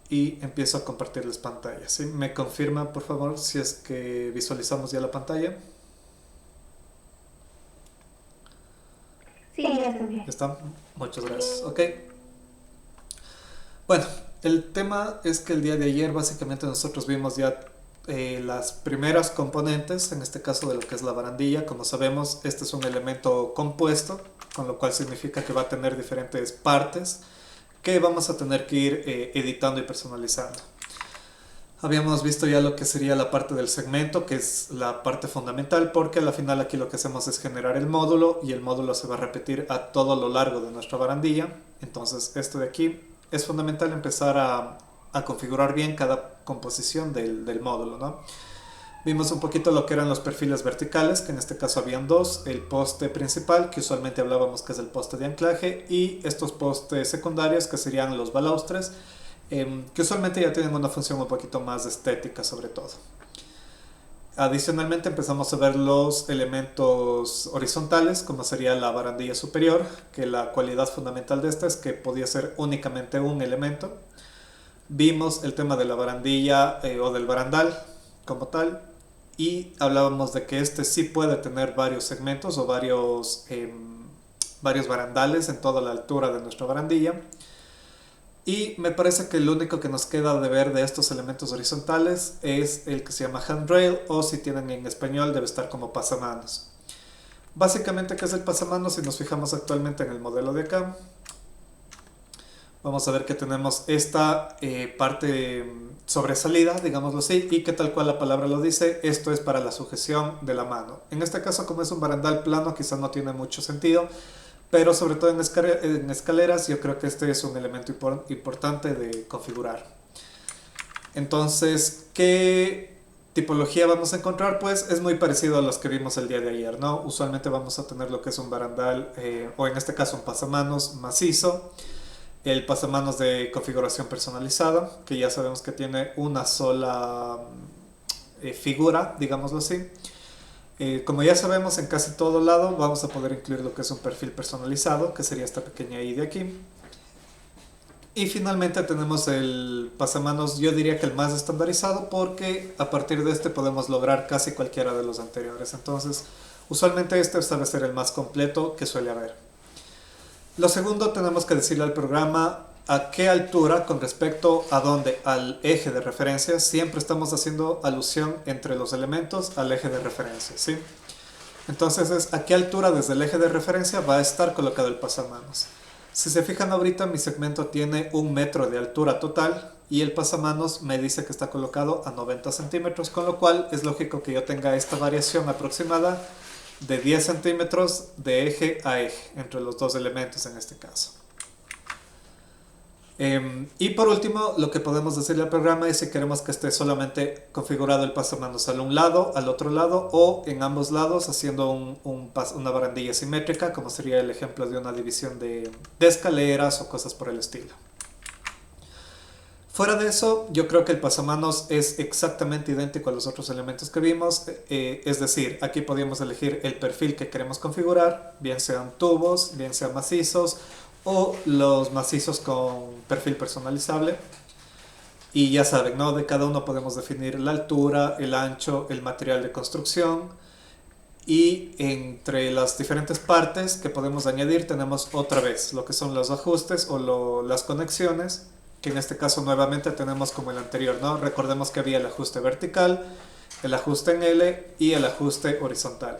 y empiezo a compartirles pantalla. ¿Sí? Me confirma por favor si es que visualizamos ya la pantalla. Sí, ya se ve. ¿Está? Muchas gracias. Ok. Bueno, el tema es que el día de ayer básicamente nosotros vimos ya las primeras componentes, en este caso de lo que es la barandilla. Como sabemos, este es un elemento compuesto, con lo cual significa que va a tener diferentes partes que vamos a tener que ir editando y personalizando. Habíamos visto ya lo que sería la parte del segmento, que es la parte fundamental, porque al final aquí lo que hacemos es generar el módulo y el módulo se va a repetir a todo lo largo de nuestra barandilla. Entonces esto de aquí es fundamental empezar a configurar bien cada composición del módulo, ¿no? Vimos un poquito lo que eran los perfiles verticales, que en este caso habían dos, el poste principal, que usualmente hablábamos que es el poste de anclaje, y estos postes secundarios, que serían los balaustres, que usualmente ya tienen una función un poquito más estética sobre todo. Adicionalmente empezamos a ver los elementos horizontales, como sería la barandilla superior, que la cualidad fundamental de esta es que podía ser únicamente un elemento. Vimos el tema de la barandilla o del barandal como tal, y hablábamos de que este sí puede tener varios segmentos o varios barandales en toda la altura de nuestra barandilla. Y me parece que el único que nos queda de ver de estos elementos horizontales es el que se llama handrail, o si tienen en español debe estar como pasamanos. Básicamente, ¿qué es el pasamanos? Si nos fijamos actualmente en el modelo de acá, vamos a ver que tenemos esta parte sobresalida, digámoslo así, y que tal cual la palabra lo dice, esto es para la sujeción de la mano. En este caso, como es un barandal plano, quizás no tiene mucho sentido, pero sobre todo en escaleras yo creo que este es un elemento importante de configurar. Entonces, ¿qué tipología vamos a encontrar? Pues es muy parecido a los que vimos el día de ayer, ¿no? Usualmente vamos a tener lo que es un barandal, o en este caso un pasamanos macizo, el pasamanos de configuración personalizada, que ya sabemos que tiene una sola figura, digámoslo así. Como ya sabemos, en casi todo lado vamos a poder incluir lo que es un perfil personalizado, que sería esta pequeña i de aquí. Y finalmente tenemos el pasamanos, yo diría que el más estandarizado, porque a partir de este podemos lograr casi cualquiera de los anteriores. Entonces, usualmente este sabe ser el más completo que suele haber. Lo segundo, tenemos que decirle al programa a qué altura con respecto a dónde, al eje de referencia. Siempre estamos haciendo alusión entre los elementos al eje de referencia, ¿sí? Entonces es a qué altura desde el eje de referencia va a estar colocado el pasamanos. Si se fijan ahorita, mi segmento tiene 1 metro de altura total y el pasamanos me dice que está colocado a 90 centímetros, con lo cual es lógico que yo tenga esta variación aproximada de 10 centímetros de eje a eje, entre los dos elementos en este caso. Y por último, lo que podemos decirle al programa es si queremos que esté solamente configurado el pasamanos al un lado, al otro lado, o en ambos lados, haciendo una barandilla simétrica, como sería el ejemplo de una división de escaleras o cosas por el estilo. Fuera de eso, yo creo que el pasamanos es exactamente idéntico a los otros elementos que vimos, es decir, aquí podríamos elegir el perfil que queremos configurar, bien sean tubos, bien sean macizos, o los macizos con perfil personalizable. Y ya saben, ¿no? De cada uno podemos definir la altura, el ancho, el material de construcción, y entre las diferentes partes que podemos añadir tenemos otra vez lo que son los ajustes o las conexiones, que en este caso nuevamente tenemos como el anterior, ¿no? Recordemos que había el ajuste vertical, el ajuste en L y el ajuste horizontal.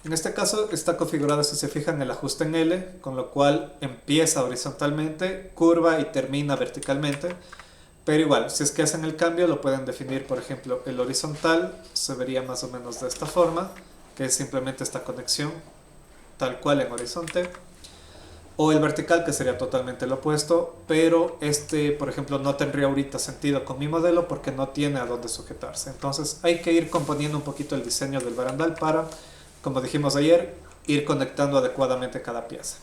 En este caso está configurado, si se fijan, el ajuste en L, con lo cual empieza horizontalmente, curva y termina verticalmente. Pero igual, si es que hacen el cambio, lo pueden definir, por ejemplo, el horizontal se vería más o menos de esta forma, que es simplemente esta conexión, tal cual en horizonte. O el vertical, que sería totalmente lo opuesto, pero este, por ejemplo, no tendría ahorita sentido con mi modelo porque no tiene a dónde sujetarse. Entonces hay que ir componiendo un poquito el diseño del barandal para, como dijimos ayer, ir conectando adecuadamente cada pieza.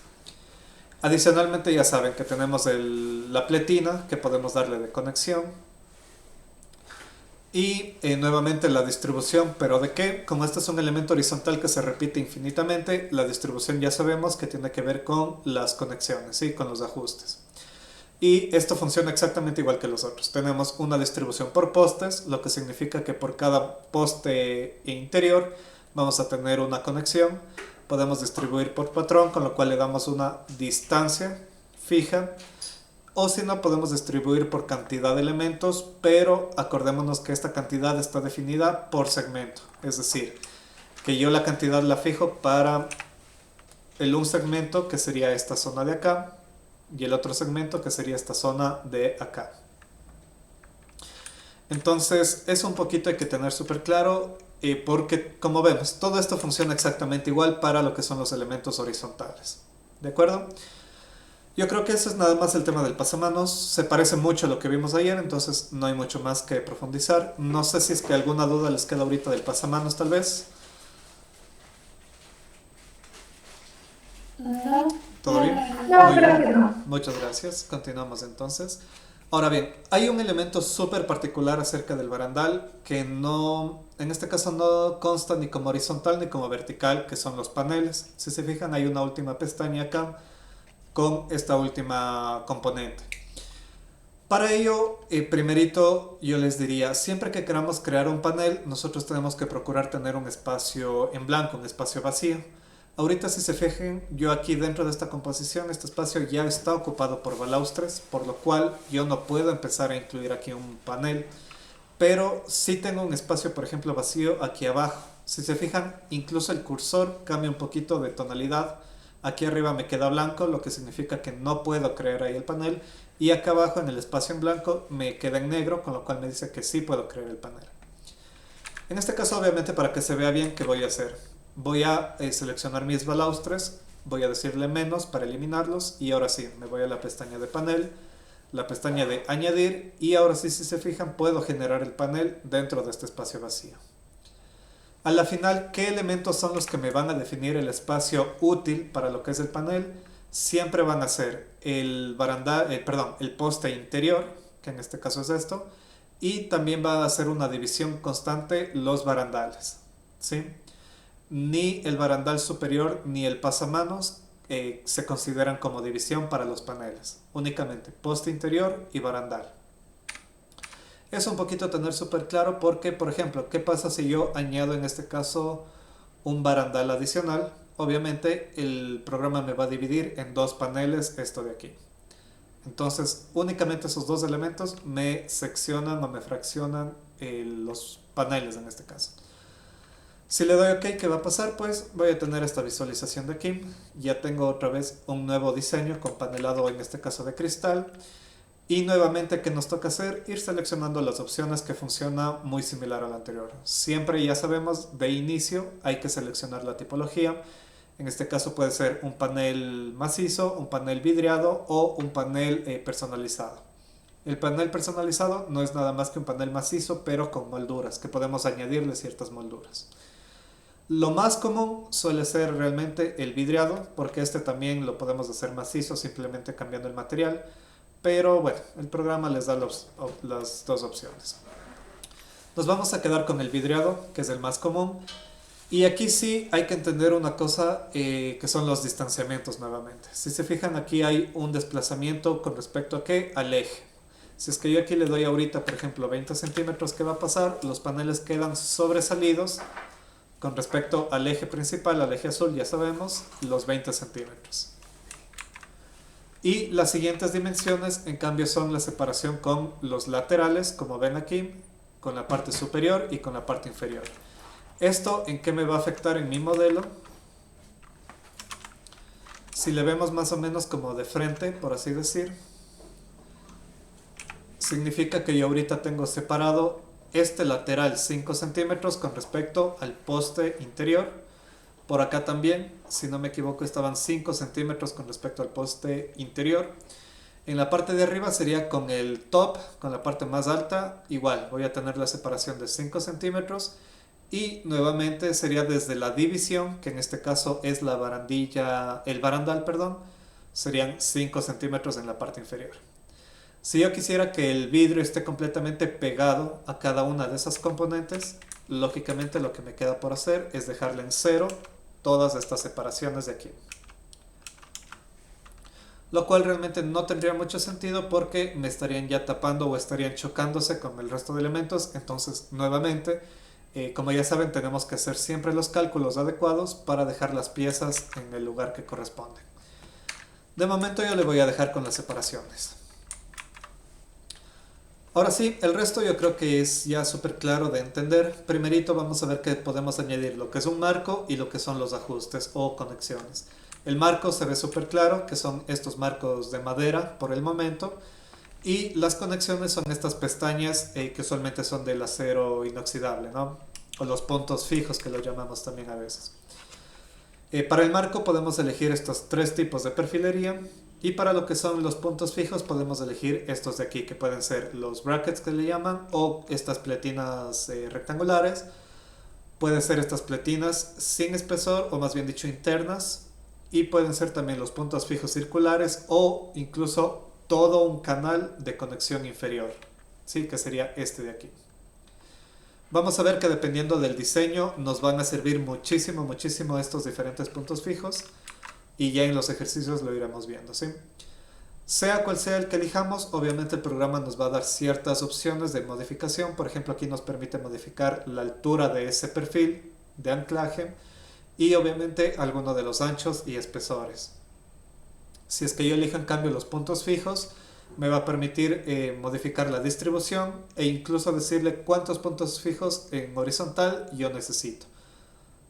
Adicionalmente ya saben que tenemos la pletina que podemos darle de conexión. Y nuevamente la distribución, pero ¿de qué? Como este es un elemento horizontal que se repite infinitamente, la distribución ya sabemos que tiene que ver con las conexiones, ¿sí? Con los ajustes. Y esto funciona exactamente igual que los otros. Tenemos una distribución por postes, lo que significa que por cada poste interior vamos a tener una conexión. Podemos distribuir por patrón, con lo cual le damos una distancia fija. O si no, podemos distribuir por cantidad de elementos, pero acordémonos que esta cantidad está definida por segmento. Es decir, que yo la cantidad la fijo para un segmento, que sería esta zona de acá, y el otro segmento, que sería esta zona de acá. Entonces, eso un poquito hay que tener súper claro, porque como vemos, todo esto funciona exactamente igual para lo que son los elementos horizontales. ¿De acuerdo? Yo creo que eso es nada más el tema del pasamanos. Se parece mucho a lo que vimos ayer, entonces no hay mucho más que profundizar. No sé si es que alguna duda les queda ahorita del pasamanos, tal vez. No, ¿Todo bien? no, Muy creo que bien. no. Muchas gracias. Continuamos entonces. Ahora bien, hay un elemento súper particular acerca del barandal que no, en este caso no consta ni como horizontal ni como vertical, que son los paneles. Si se fijan, hay una última pestaña acá con esta última componente. Para ello, primerito yo les diría, siempre que queramos crear un panel, nosotros tenemos que procurar tener un espacio en blanco, un espacio vacío. Ahorita si se fijan, yo aquí dentro de esta composición, este espacio ya está ocupado por balaustres, por lo cual yo no puedo empezar a incluir aquí un panel, pero sí tengo un espacio, por ejemplo, vacío aquí abajo. Si se fijan, incluso el cursor cambia un poquito de tonalidad. Aquí arriba me queda blanco, lo que significa que no puedo crear ahí el panel. Y acá abajo en el espacio en blanco me queda en negro, con lo cual me dice que sí puedo crear el panel. En este caso, obviamente, para que se vea bien, ¿qué voy a hacer? Voy a seleccionar mis balaustres, voy a decirle menos para eliminarlos y ahora sí, me voy a la pestaña de panel, la pestaña de añadir y ahora sí, si se fijan, puedo generar el panel dentro de este espacio vacío. A la final, ¿qué elementos son los que me van a definir el espacio útil para lo que es el panel? Siempre van a ser el barandal, el poste interior, que en este caso es esto, y también va a ser una división constante los barandales, ¿sí? Ni el barandal superior ni el pasamanos se consideran como división para los paneles, únicamente poste interior y barandal. Es un poquito tener súper claro porque, por ejemplo, ¿qué pasa si yo añado en este caso un barandal adicional? Obviamente el programa me va a dividir en dos paneles esto de aquí. Entonces únicamente esos dos elementos me seccionan o me fraccionan los paneles en este caso. Si le doy OK, ¿qué va a pasar? Pues voy a tener esta visualización de aquí. Ya tengo otra vez un nuevo diseño con panelado en este caso de cristal. Y nuevamente, ¿qué nos toca hacer? Ir seleccionando las opciones que funciona muy similar a la anterior. Siempre ya sabemos, de inicio hay que seleccionar la tipología. En este caso puede ser un panel macizo, un panel vidriado o un panel personalizado. El panel personalizado no es nada más que un panel macizo, pero con molduras, que podemos añadirle ciertas molduras. Lo más común suele ser realmente el vidriado, porque este también lo podemos hacer macizo simplemente cambiando el material. Pero bueno, el programa les da las dos opciones. Nos vamos a quedar con el vidriado, que es el más común. Y aquí sí hay que entender una cosa, que son los distanciamientos nuevamente. Si se fijan, aquí hay un desplazamiento con respecto a ¿qué? Al eje. Si es que yo aquí le doy ahorita, por ejemplo, 20 centímetros, ¿qué va a pasar? Los paneles quedan sobresalidos con respecto al eje principal, al eje azul, ya sabemos, los 20 centímetros. Y las siguientes dimensiones, en cambio, son la separación con los laterales, como ven aquí, con la parte superior y con la parte inferior. ¿Esto en qué me va a afectar en mi modelo? Si le vemos más o menos como de frente, por así decir, significa que yo ahorita tengo separado este lateral 5 centímetros con respecto al poste interior. Por acá también, si no me equivoco, estaban 5 centímetros con respecto al poste interior. En la parte de arriba sería con el top, con la parte más alta, igual voy a tener la separación de 5 centímetros. Y nuevamente sería desde la división, que en este caso es la barandilla, el barandal, perdón, serían 5 centímetros en la parte inferior. Si yo quisiera que el vidrio esté completamente pegado a cada una de esas componentes, lógicamente lo que me queda por hacer es dejarle en cero todas estas separaciones de aquí. lo cual realmente no tendría mucho sentido porque me estarían ya tapando o estarían chocándose con el resto de elementos. Entonces, nuevamente, como ya saben, tenemos que hacer siempre los cálculos adecuados para dejar las piezas en el lugar que corresponde. De momento yo le voy a dejar con las separaciones. Ahora sí, el resto yo creo que es ya súper claro de entender. Primerito vamos a ver que podemos añadir lo que es un marco y lo que son los ajustes o conexiones. El marco se ve súper claro, que son estos marcos de madera por el momento. Y las conexiones son estas pestañas que usualmente son del acero inoxidable, ¿no? O los puntos fijos que lo llamamos también a veces. Para el marco podemos elegir estos tres tipos de perfilería. Y para lo que son los puntos fijos podemos elegir estos de aquí, que pueden ser los brackets que le llaman, o estas pletinas rectangulares. Pueden ser estas pletinas sin espesor, o más bien dicho internas. Y pueden ser también los puntos fijos circulares, o incluso todo un canal de conexión inferior, ¿sí? Que sería este de aquí. Vamos a ver que dependiendo del diseño nos van a servir muchísimo, muchísimo estos diferentes puntos fijos. Y ya en los ejercicios lo iremos viendo, ¿sí? Sea cual sea el que elijamos, obviamente el programa nos va a dar ciertas opciones de modificación. Por ejemplo, aquí nos permite modificar la altura de ese perfil de anclaje y obviamente alguno de los anchos y espesores. Si es que yo elijo en cambio los puntos fijos, me va a permitir modificar la distribución e incluso decirle cuántos puntos fijos en horizontal yo necesito.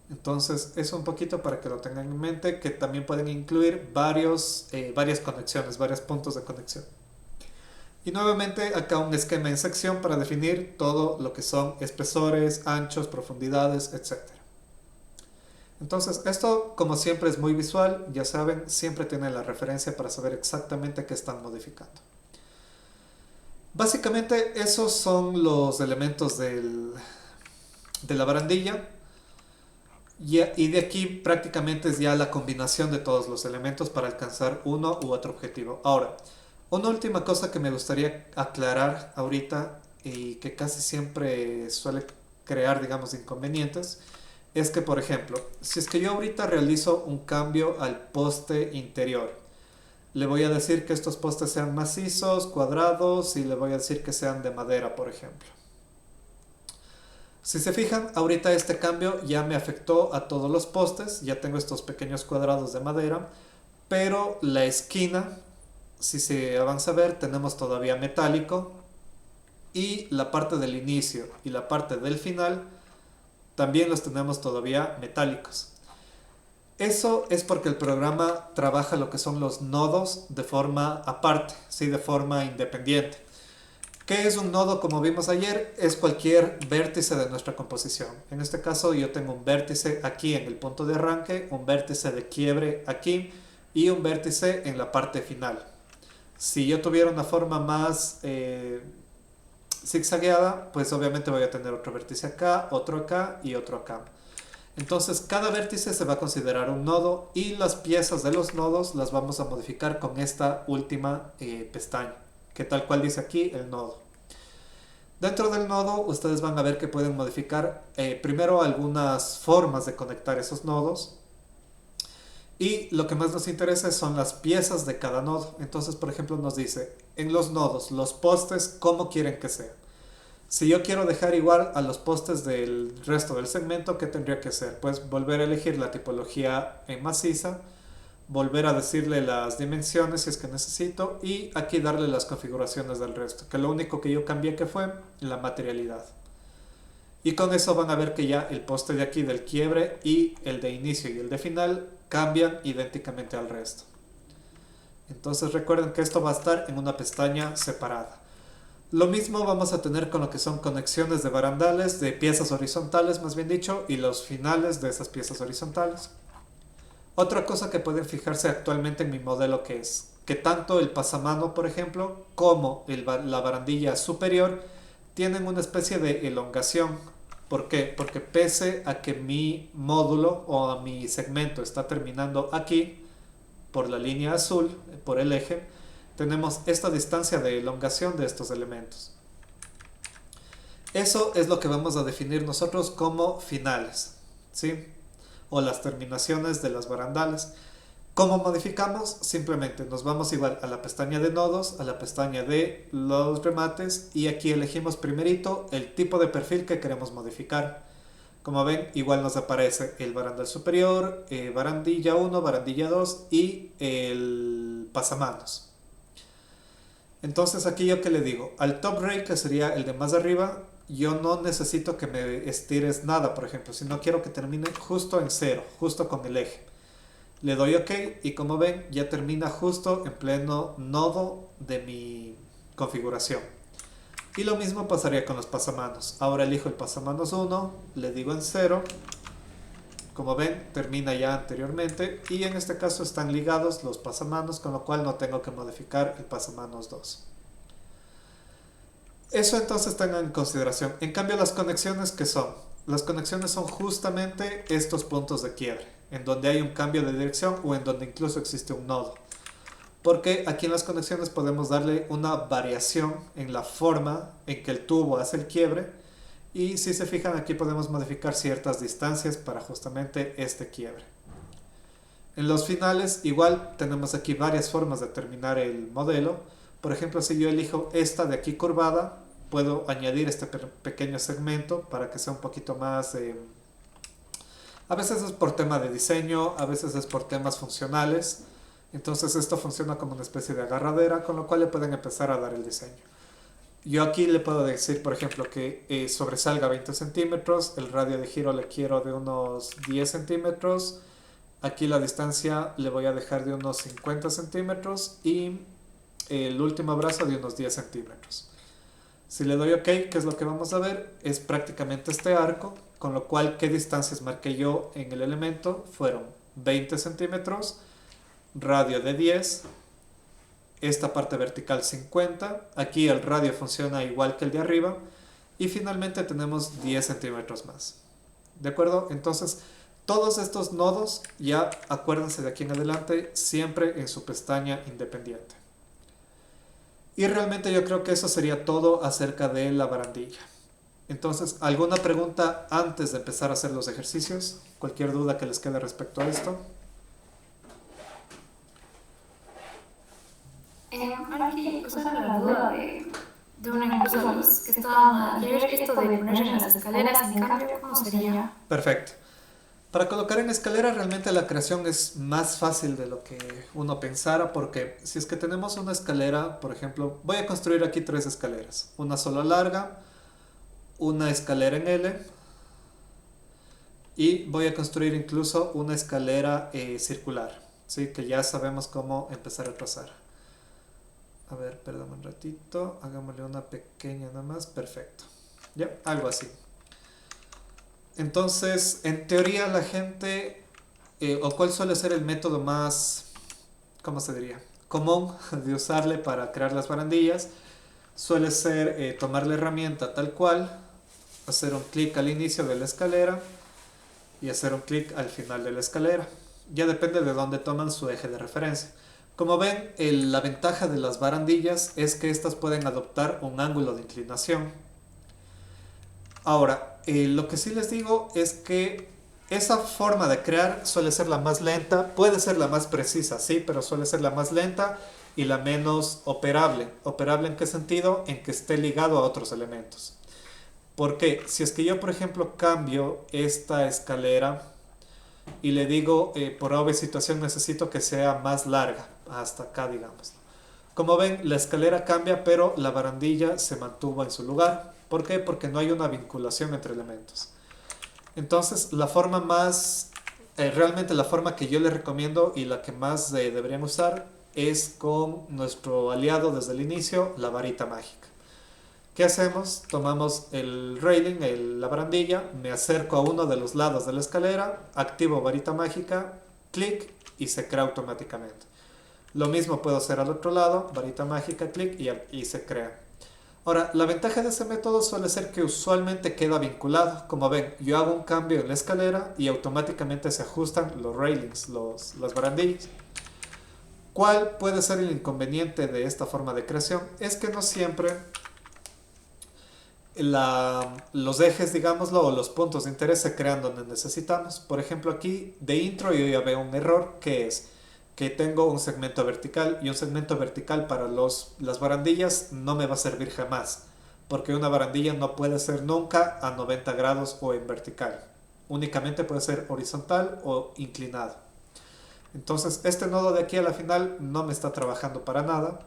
Entonces es un poquito para que lo tengan en mente, que también pueden incluir varias conexiones, varios puntos de conexión. Y nuevamente acá un esquema en sección para definir todo lo que son espesores, anchos, profundidades, etc. Entonces esto como siempre es muy visual, ya saben, siempre tienen la referencia para saber exactamente qué están modificando. Básicamente esos son los elementos de la barandilla. Y de aquí prácticamente es ya la combinación de todos los elementos para alcanzar uno u otro objetivo. Ahora, una última cosa que me gustaría aclarar ahorita y que casi siempre suele crear, digamos, inconvenientes, es que, por ejemplo, si es que yo ahorita realizo un cambio al poste interior, le voy a decir que estos postes sean macizos, cuadrados y le voy a decir que sean de madera, por ejemplo. Si se fijan, ahorita este cambio ya me afectó a todos los postes, ya tengo estos pequeños cuadrados de madera, pero la esquina, si se avanza a ver, tenemos todavía metálico y la parte del inicio y la parte del final también los tenemos todavía metálicos. Eso es porque el programa trabaja lo que son los nodos de forma aparte, ¿sí? De forma independiente. ¿Qué es un nodo? Como vimos ayer, es cualquier vértice de nuestra composición. En este caso yo tengo un vértice aquí en el punto de arranque, un vértice de quiebre aquí y un vértice en la parte final. Si yo tuviera una forma más zigzagueada, pues obviamente voy a tener otro vértice acá y otro acá. Entonces cada vértice se va a considerar un nodo y las piezas de los nodos las vamos a modificar con esta última pestaña, que tal cual dice aquí el nodo. Dentro del nodo ustedes van a ver que pueden modificar primero algunas formas de conectar esos nodos y lo que más nos interesa son las piezas de cada nodo. Entonces, por ejemplo, nos dice en los nodos, los postes, ¿cómo quieren que sea? Si yo quiero dejar igual a los postes del resto del segmento, ¿qué tendría que hacer? Pues volver a elegir la tipología en maciza, volver a decirle las dimensiones si es que necesito y aquí darle las configuraciones del resto, que lo único que yo cambié que fue la materialidad. Y con eso van a ver que ya el poste de aquí del quiebre y el de inicio y el de final cambian idénticamente al resto. Entonces recuerden que esto va a estar en una pestaña separada. Lo mismo vamos a tener con lo que son conexiones de barandales, de piezas horizontales más bien dicho, y los finales de esas piezas horizontales. Otra cosa que pueden fijarse actualmente en mi modelo que es que tanto el pasamano, por ejemplo, como la barandilla superior tienen una especie de elongación. ¿Por qué? Porque pese a que mi módulo o a mi segmento está terminando aquí, por la línea azul, por el eje, tenemos esta distancia de elongación de estos elementos. Eso es lo que vamos a definir nosotros como finales, ¿sí? O las terminaciones de las barandales. ¿Cómo modificamos? Simplemente nos vamos igual a la pestaña de nodos, a la pestaña de los remates y aquí elegimos primerito el tipo de perfil que queremos modificar. Como ven, igual nos aparece el barandal superior, barandilla 1, barandilla 2 y el pasamanos. Entonces aquí yo que le digo, al top rail, que sería el de más arriba, yo no necesito que me estires nada, por ejemplo, sino quiero que termine justo en cero, justo con el eje. Le doy OK y como ven ya termina justo en pleno nodo de mi configuración. Y lo mismo pasaría con los pasamanos. Ahora elijo el pasamanos 1, le digo en 0. Como ven termina ya anteriormente y en este caso están ligados los pasamanos, con lo cual no tengo que modificar el pasamanos 2. Eso entonces tengan en consideración. En cambio las conexiones, ¿qué son? Las conexiones son justamente estos puntos de quiebre, en donde hay un cambio de dirección o en donde incluso existe un nodo. Porque aquí en las conexiones podemos darle una variación en la forma en que el tubo hace el quiebre. Y si se fijan aquí podemos modificar ciertas distancias para justamente este quiebre. En los finales igual tenemos aquí varias formas de terminar el modelo. Por ejemplo, si yo elijo esta de aquí curvada, puedo añadir este pequeño segmento para que sea un poquito más... a veces es por tema de diseño, a veces es por temas funcionales. Entonces esto funciona como una especie de agarradera, con lo cual le pueden empezar a dar el diseño. Yo aquí le puedo decir, por ejemplo, que sobresalga 20 centímetros, el radio de giro le quiero de unos 10 centímetros, aquí la distancia le voy a dejar de unos 50 centímetros y el último brazo de unos 10 centímetros. Si le doy OK, ¿qué es lo que vamos a ver? Es prácticamente este arco, con lo cual, ¿qué distancias marqué yo en el elemento? Fueron 20 centímetros, radio de 10, esta parte vertical 50, aquí el radio funciona igual que el de arriba, y finalmente tenemos 10 centímetros más. ¿De acuerdo? Entonces, todos estos nodos, ya acuérdense de aquí en adelante, siempre en su pestaña independiente. Y realmente yo creo que eso sería todo acerca de la barandilla. Entonces, ¿alguna pregunta antes de empezar a hacer los ejercicios? ¿Cualquier duda que les quede respecto a esto? Aquí surge la duda de una incluso los que estaban ayer, esto de poner en las escaleras, en cambio, ¿cómo sería? Perfecto. Para colocar en escalera realmente la creación es más fácil de lo que uno pensara, porque si es que tenemos una escalera, por ejemplo, voy a construir aquí 3 escaleras, una sola larga, una escalera en L y voy a construir incluso una escalera circular, ¿sí? Que ya sabemos cómo empezar a trazar. A ver, perdón un ratito, hagámosle una pequeña nada más, perfecto, ya, algo así. Entonces, en teoría la gente, o cuál suele ser el método más, ¿cómo se diría? Común de usarle para crear las barandillas, suele ser tomar la herramienta tal cual, hacer un clic al inicio de la escalera y hacer un clic al final de la escalera. Ya depende de dónde toman su eje de referencia. Como ven, la ventaja de las barandillas es que estas pueden adoptar un ángulo de inclinación. Ahora, lo que sí les digo es que esa forma de crear suele ser la más lenta, puede ser la más precisa, sí, pero suele ser la más lenta y la menos operable. ¿Operable en qué sentido? En que esté ligado a otros elementos. Porque si es que yo, por ejemplo, cambio esta escalera y le digo, por obvia situación necesito que sea más larga, hasta acá digamos. Como ven, la escalera cambia, pero la barandilla se mantuvo en su lugar. ¿Por qué? Porque no hay una vinculación entre elementos. Entonces, la forma más, realmente la forma que yo les recomiendo y la que más deberían usar es con nuestro aliado desde el inicio, la varita mágica. ¿Qué hacemos? Tomamos el railing, la barandilla, me acerco a uno de los lados de la escalera, activo varita mágica, clic y se crea automáticamente. Lo mismo puedo hacer al otro lado, varita mágica, clic y se crea. Ahora, la ventaja de ese método suele ser que usualmente queda vinculado. Como ven, yo hago un cambio en la escalera y automáticamente se ajustan los railings, las barandillas. ¿Cuál puede ser el inconveniente de esta forma de creación? Es que no siempre los ejes, digámoslo, o los puntos de interés se crean donde necesitamos. Por ejemplo, aquí de intro yo ya veo un error que es que tengo un segmento vertical, y un segmento vertical para las barandillas no me va a servir jamás, porque una barandilla no puede ser nunca a 90 grados o en vertical, únicamente puede ser horizontal o inclinado. Entonces este nodo de aquí a la final no me está trabajando para nada,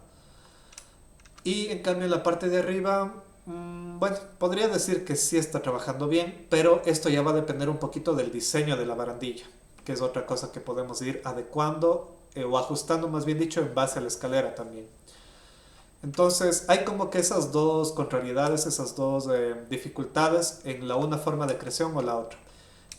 y en cambio en la parte de arriba, bueno, podría decir que sí está trabajando bien, pero esto ya va a depender un poquito del diseño de la barandilla, que es otra cosa que podemos ir adecuando o ajustando, más bien dicho, en base a la escalera también. Entonces hay como que esas dos contrariedades, esas dos dificultades en la una forma de creación o la otra.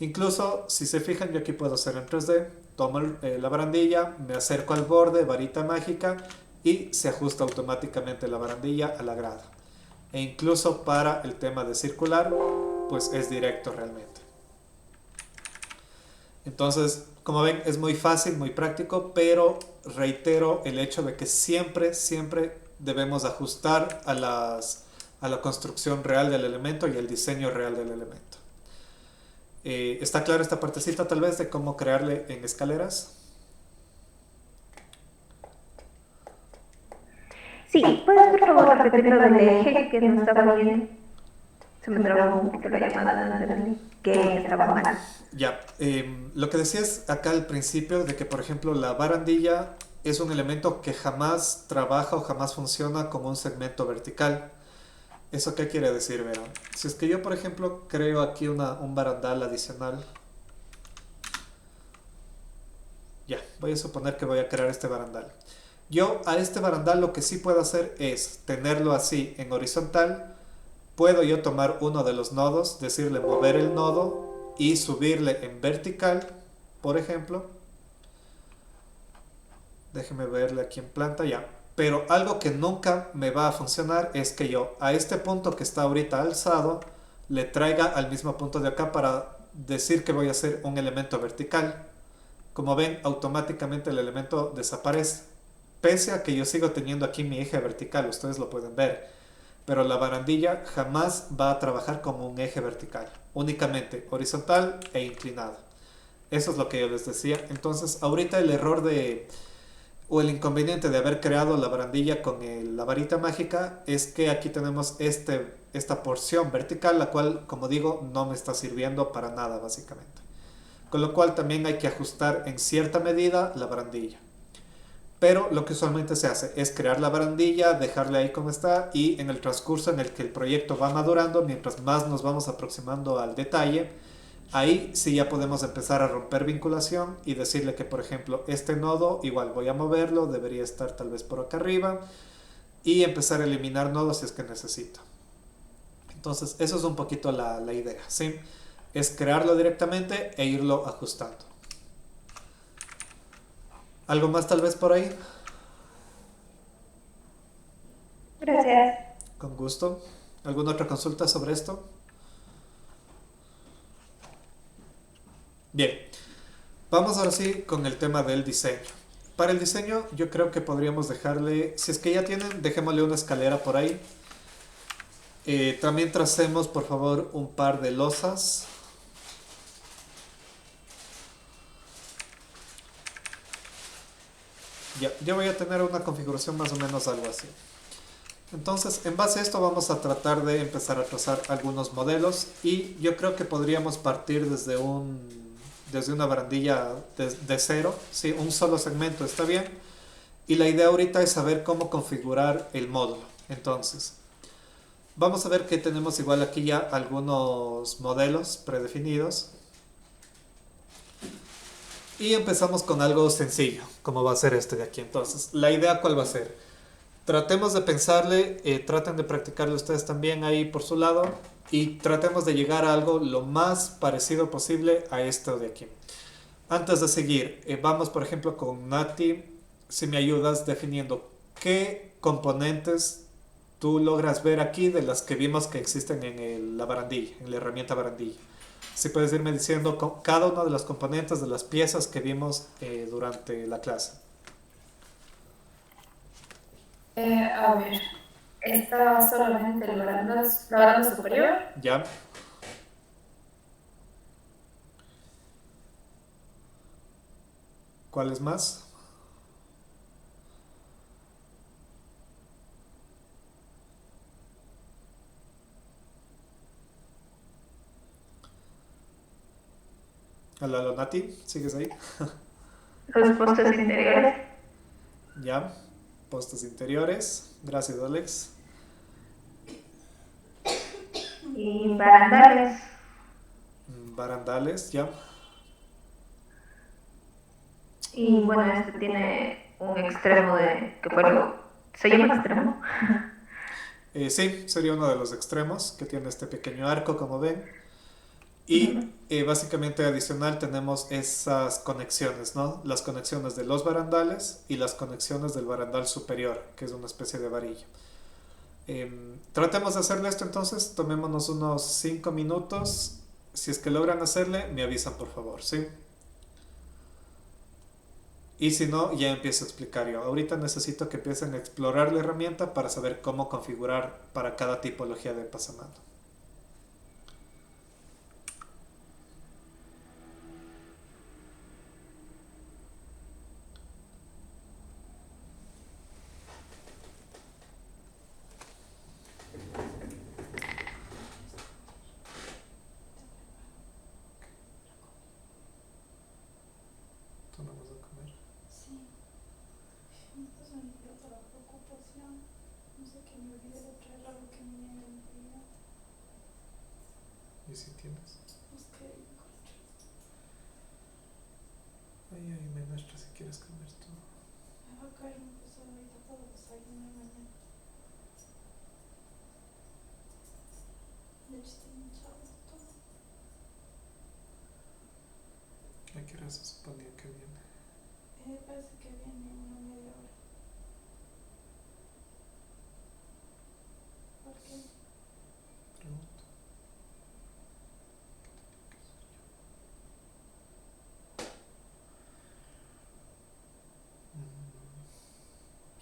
Incluso si se fijan, yo aquí puedo hacer en 3D, tomo la barandilla, me acerco al borde, varita mágica, y se ajusta automáticamente la barandilla a la grada. E incluso para el tema de circular, pues es directo realmente. Entonces, como ven, es muy fácil, muy práctico, pero reitero el hecho de que siempre, siempre debemos ajustar a la construcción real del elemento y el diseño real del elemento. ¿Está clara esta partecita tal vez de cómo crearle en escaleras? Sí, ¿puedes por favor repetir lo del eje que no estaba bien? Se me trabó un poquito la llamada, no entendí que estaba mal. Ya, lo que decías acá al principio de que, por ejemplo, la barandilla es un elemento que jamás trabaja o jamás funciona como un segmento vertical. ¿Eso qué quiere decir, verán? Si es que yo, por ejemplo, creo aquí un barandal adicional. Ya, voy a suponer que voy a crear este barandal. Yo a este barandal lo que sí puedo hacer es tenerlo así en horizontal. Puedo yo tomar uno de los nodos, decirle mover el nodo y subirle en vertical, por ejemplo. Déjeme verle aquí en planta ya. Pero algo que nunca me va a funcionar es que yo a este punto que está ahorita alzado le traiga al mismo punto de acá para decir que voy a hacer un elemento vertical. Como ven, automáticamente el elemento desaparece. Pese a que yo sigo teniendo aquí mi eje vertical, ustedes lo pueden ver. Pero la barandilla jamás va a trabajar como un eje vertical, únicamente horizontal e inclinado. Eso es lo que yo les decía. Entonces, ahorita el error o el inconveniente de haber creado la barandilla con la varita mágica es que aquí tenemos esta porción vertical, la cual, como digo, no me está sirviendo para nada básicamente. Con lo cual también hay que ajustar en cierta medida la barandilla. Pero lo que usualmente se hace es crear la barandilla, dejarla ahí como está, y en el transcurso en el que el proyecto va madurando, mientras más nos vamos aproximando al detalle, ahí sí ya podemos empezar a romper vinculación y decirle que, por ejemplo, este nodo igual voy a moverlo, debería estar tal vez por acá arriba, y empezar a eliminar nodos si es que necesito. Entonces, eso es un poquito la idea, ¿sí? Es crearlo directamente e irlo ajustando. ¿Algo más tal vez por ahí? Gracias. Con gusto. ¿Alguna otra consulta sobre esto? Bien, vamos ahora sí con el tema del diseño. Para el diseño yo creo que podríamos dejarle, si es que ya tienen, dejémosle una escalera por ahí. También tracemos por favor un par de losas. Ya, yo voy a tener una configuración más o menos algo así. Entonces, en base a esto vamos a tratar de empezar a trazar algunos modelos, y yo creo que podríamos partir desde una barandilla de cero, ¿sí? Un solo segmento está bien, y la idea ahorita es saber cómo configurar el módulo. Entonces, vamos a ver que tenemos igual aquí ya algunos modelos predefinidos, y empezamos con algo sencillo, como va a ser este de aquí. Entonces, la idea ¿cuál va a ser? Tratemos de pensarle, traten de practicarlo ustedes también ahí por su lado, y tratemos de llegar a algo lo más parecido posible a esto de aquí. Antes de seguir, vamos por ejemplo con Nati, si me ayudas definiendo qué componentes tú logras ver aquí de las que vimos que existen en la barandilla, en la herramienta barandilla. Si puedes irme diciendo cada uno de los componentes de las piezas que vimos durante la clase. A ver, está solamente la baranda superior. ¿Ya? ¿Cuáles más? Hola, Nati, ¿sigues ahí? Los postes interiores Ya. Postes interiores. Gracias, Alex. y barandales. Barandales, ya. Y bueno, este tiene un extremo de, que fue lo, se llama extremo. Sí, sería uno de los extremos que tiene este pequeño arco, como ven. Ujú. Y básicamente adicional tenemos esas conexiones, ¿no? Las conexiones de los barandales y las conexiones del barandal superior, que es una especie de varilla. Tratemos de hacerle esto entonces, tomémonos unos 5 minutos. Si es que logran hacerle, me avisan por favor, ¿sí? Y si no, ya empiezo a explicar yo. Ahorita necesito que empiecen a explorar la herramienta para saber cómo configurar para cada tipología de pasamano. ¿Tú no vas a comer? Sí, entonces me dio toda la preocupación. No sé que me olvidé de traer algo que me envió. ¿Y si tienes? Es que encontré. Ay, me muestra si quieres comer tú. Me va a caer un peso ahorita para desayunar mañana. De hecho, estoy hinchado todo. ¿A qué hora se suponía que viene? Parece que viene una media hora. ¿Por qué? Pregunto.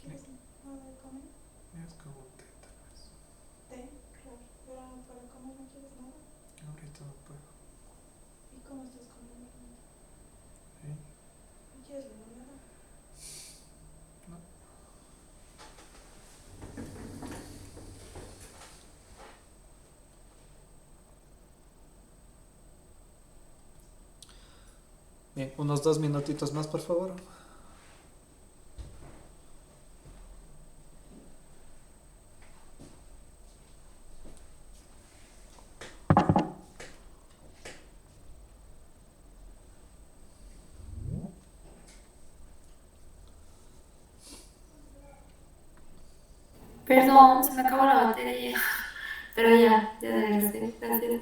¿Quieres nada de comer? Es como un té, tal vez. Té, claro. Pero para comer no quieres nada. Ahorita no puedo. ¿Y cómo estás comiendo? ¿Eh? ¿No quieres limonada? No. Bien, unos 2 minutitos más, por favor. Perdón, se me acabó la batería. Pero ya regresé. Gracias.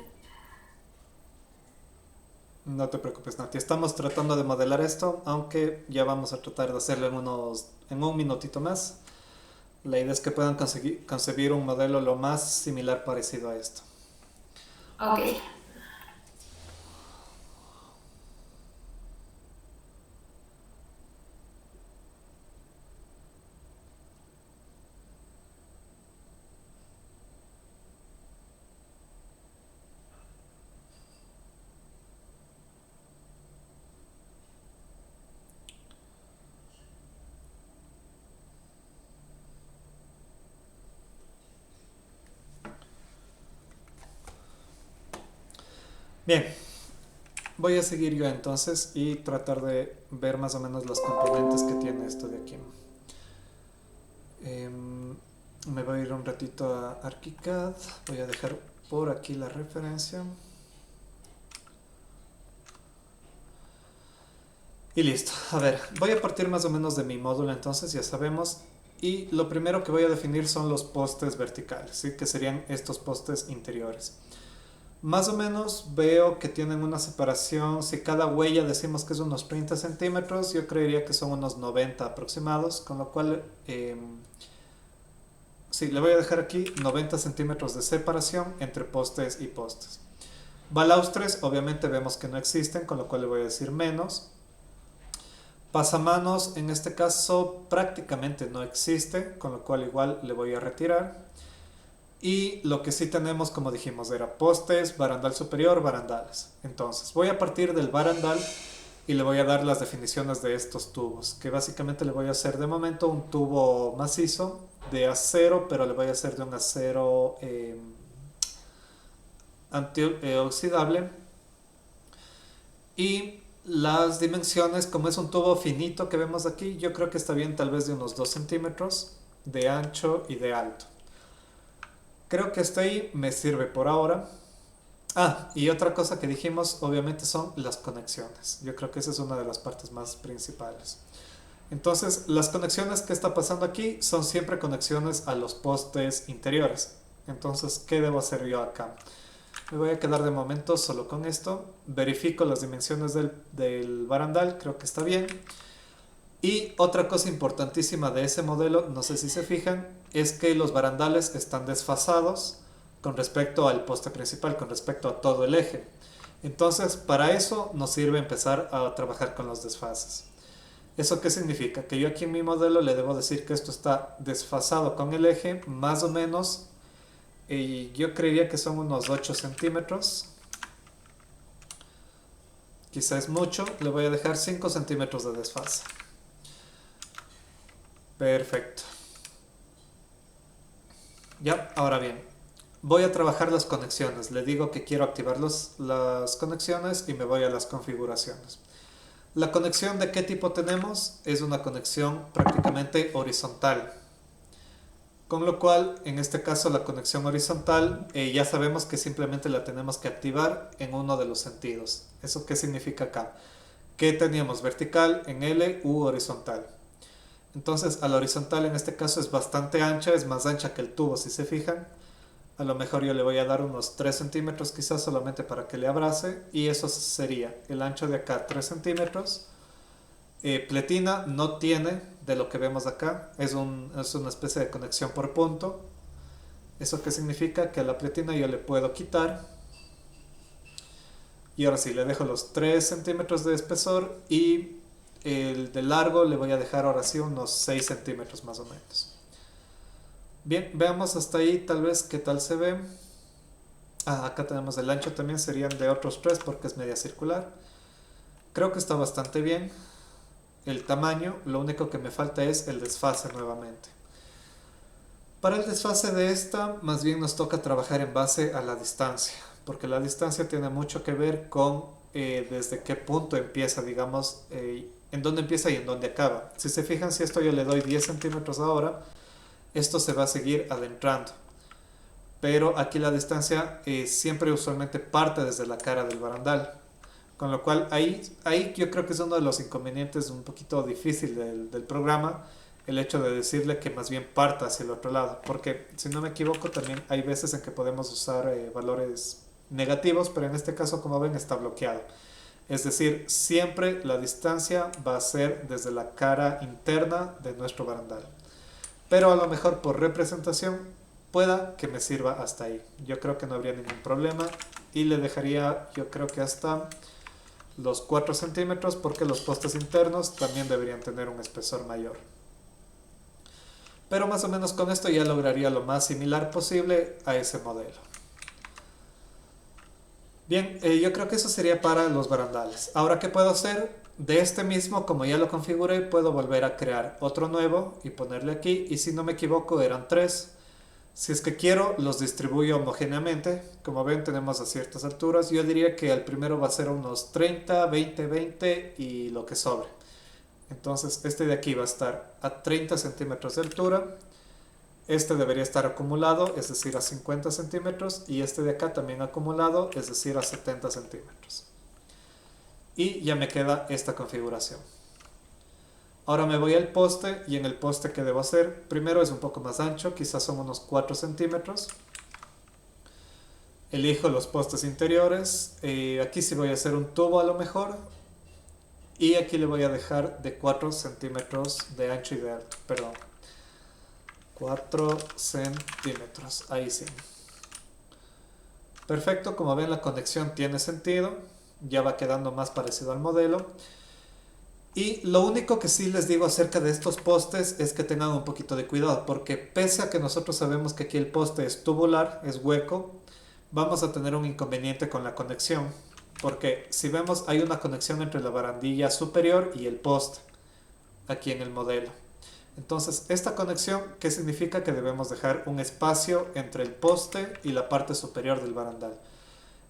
No te preocupes, Nati. Estamos tratando de modelar esto, aunque ya vamos a tratar de hacerlo en un minutito más. La idea es que puedan concebir un modelo lo más similar parecido a esto. Ok. Bien, voy a seguir yo entonces y tratar de ver más o menos los componentes que tiene esto de aquí. Me voy a ir un ratito a ArchiCAD. Voy a dejar por aquí la referencia. Y listo. A ver, voy a partir más o menos de mi módulo entonces, ya sabemos. Y lo primero que voy a definir son los postes verticales, ¿sí? Que serían estos postes interiores. Más o menos veo que tienen una separación, si cada huella decimos que es unos 30 centímetros, yo creería que son unos 90 aproximados, con lo cual, sí, le voy a dejar aquí 90 centímetros de separación entre postes y postes. Balaustres, obviamente vemos que no existen, con lo cual le voy a decir menos. Pasamanos, en este caso, prácticamente no existe, con lo cual igual le voy a retirar. Y lo que sí tenemos, como dijimos, era postes, barandal superior, barandales. Entonces, voy a partir del barandal y le voy a dar las definiciones de estos tubos, que básicamente le voy a hacer de momento un tubo macizo de acero, pero le voy a hacer de un acero antioxidable. Y las dimensiones, como es un tubo finito que vemos aquí, yo creo que está bien tal vez de unos 2 centímetros de ancho y de alto. Creo que esto ahí me sirve por ahora. Ah, y otra cosa que dijimos obviamente son las conexiones. Yo creo que esa es una de las partes más principales. Entonces, las conexiones que está pasando aquí son siempre conexiones a los postes interiores. Entonces, ¿qué debo hacer yo acá? Me voy a quedar de momento solo con esto. Verifico las dimensiones del barandal, creo que está bien. Y otra cosa importantísima de ese modelo, no sé si se fijan, es que los barandales están desfasados con respecto al poste principal, con respecto a todo el eje. Entonces, para eso nos sirve empezar a trabajar con los desfases. ¿Eso qué significa? Que yo aquí en mi modelo le debo decir que esto está desfasado con el eje, más o menos, y yo creería que son unos 8 centímetros. Quizá es mucho, le voy a dejar 5 centímetros de desfase. Perfecto. Ya, ahora bien, voy a trabajar las conexiones. Le digo que quiero activar las conexiones y me voy a las configuraciones. ¿La conexión de qué tipo tenemos? Es una conexión prácticamente horizontal. Con lo cual, en este caso, la conexión horizontal ya sabemos que simplemente la tenemos que activar en uno de los sentidos. ¿Eso qué significa acá? Que teníamos vertical en L u horizontal. Entonces, a la horizontal en este caso es bastante ancha, es más ancha que el tubo si se fijan. A lo mejor yo le voy a dar unos 3 centímetros quizás solamente para que le abrace. Y eso sería el ancho de acá 3 centímetros. Pletina no tiene de lo que vemos acá. Es una especie de conexión por punto. ¿Eso qué significa? Que a la pletina yo le puedo quitar. Y ahora sí, le dejo los 3 centímetros de espesor. Y el de largo le voy a dejar ahora sí unos 6 centímetros más o menos. Bien, veamos hasta ahí tal vez qué tal se ve. Acá tenemos el ancho también, serían de otros 3 porque es media circular. Creo que está bastante bien. El tamaño, lo único que me falta es el desfase nuevamente. Para el desfase de esta, más bien nos toca trabajar en base a la distancia, porque la distancia tiene mucho que ver con desde qué punto empieza, digamos, en dónde empieza y en dónde acaba. Si se fijan, si esto yo le doy 10 centímetros ahora, esto se va a seguir adentrando. Pero aquí la distancia siempre usualmente parte desde la cara del barandal. Con lo cual ahí yo creo que es uno de los inconvenientes un poquito difícil del programa, el hecho de decirle que más bien parta hacia el otro lado. Porque si no me equivoco también hay veces en que podemos usar valores negativos, pero en este caso como ven está bloqueado. Es decir, siempre la distancia va a ser desde la cara interna de nuestro barandal. Pero a lo mejor por representación pueda que me sirva hasta ahí. Yo creo que no habría ningún problema y le dejaría yo creo que hasta los 4 centímetros porque los postes internos también deberían tener un espesor mayor. Pero más o menos con esto ya lograría lo más similar posible a ese modelo. Bien, yo creo que eso sería para los barandales. Ahora, ¿qué puedo hacer? De este mismo, como ya lo configuré, puedo volver a crear otro nuevo y ponerle aquí. Y si no me equivoco, eran 3. Si es que quiero, los distribuyo homogéneamente. Como ven, tenemos a ciertas alturas. Yo diría que el primero va a ser unos 30, 20, 20 y lo que sobre. Entonces, este de aquí va a estar a 30 centímetros de altura. Este debería estar acumulado, es decir, a 50 centímetros. Y este de acá también acumulado, es decir, a 70 centímetros. Y ya me queda esta configuración. Ahora me voy al poste y en el poste que debo hacer, primero es un poco más ancho, quizás son unos 4 centímetros. Elijo los postes interiores, aquí sí voy a hacer un tubo a lo mejor. Y aquí le voy a dejar de 4 centímetros de ancho y de alto, perdón. 4 centímetros, ahí sí. Perfecto, como ven la conexión tiene sentido, ya va quedando más parecido al modelo. Y lo único que sí les digo acerca de estos postes es que tengan un poquito de cuidado, porque pese a que nosotros sabemos que aquí el poste es tubular, es hueco, vamos a tener un inconveniente con la conexión, porque si vemos hay una conexión entre la barandilla superior y el poste, aquí en el modelo. Entonces, esta conexión, ¿qué significa? Que debemos dejar un espacio entre el poste y la parte superior del barandal.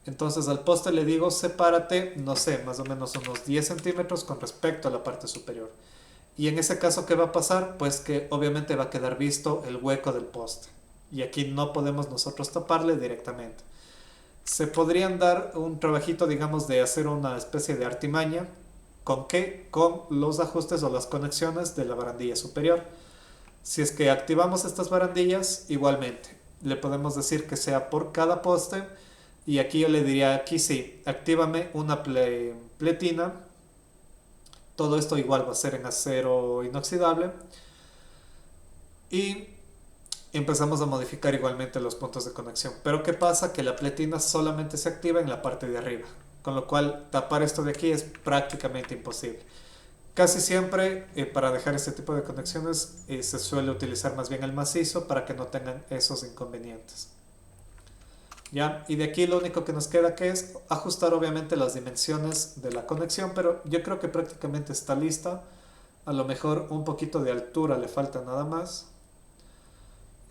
Entonces al poste le digo, sepárate, no sé, más o menos unos 10 centímetros con respecto a la parte superior. Y en ese caso, ¿qué va a pasar? Pues que obviamente va a quedar visto el hueco del poste. Y aquí no podemos nosotros taparle directamente. Se podrían dar un trabajito, digamos, de hacer una especie de artimaña. ¿Con qué? Con los ajustes o las conexiones de la barandilla superior. Si es que activamos estas barandillas, igualmente, le podemos decir que sea por cada poste. Y aquí yo le diría, aquí sí, actívame una pletina. Todo esto igual va a ser en acero inoxidable. Y empezamos a modificar igualmente los puntos de conexión. Pero ¿qué pasa? Que la pletina solamente se activa en la parte de arriba. Con lo cual tapar esto de aquí es prácticamente imposible. Casi siempre para dejar este tipo de conexiones se suele utilizar más bien el macizo para que no tengan esos inconvenientes. ¿Ya? Y de aquí lo único que nos queda que es ajustar obviamente las dimensiones de la conexión, pero yo creo que prácticamente está lista. A lo mejor un poquito de altura le falta nada más.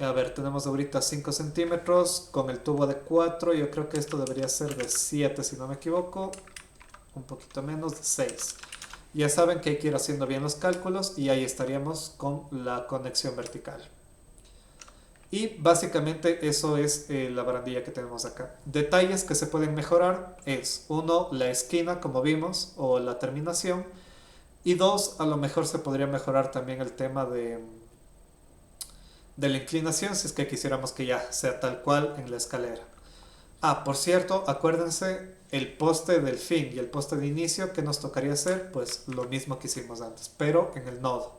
A ver, tenemos ahorita 5 centímetros con el tubo de 4. Yo creo que esto debería ser de 7 si no me equivoco. Un poquito menos, de 6. Ya saben que hay que ir haciendo bien los cálculos y ahí estaríamos con la conexión vertical. Y básicamente eso es la barandilla que tenemos acá. Detalles que se pueden mejorar es, uno, la esquina como vimos o la terminación. Y dos, a lo mejor se podría mejorar también el tema de la inclinación si es que quisiéramos que ya sea tal cual en la escalera. Ah, por cierto, acuérdense el poste del fin y el poste de inicio que nos tocaría hacer, pues lo mismo que hicimos antes, pero en el nodo.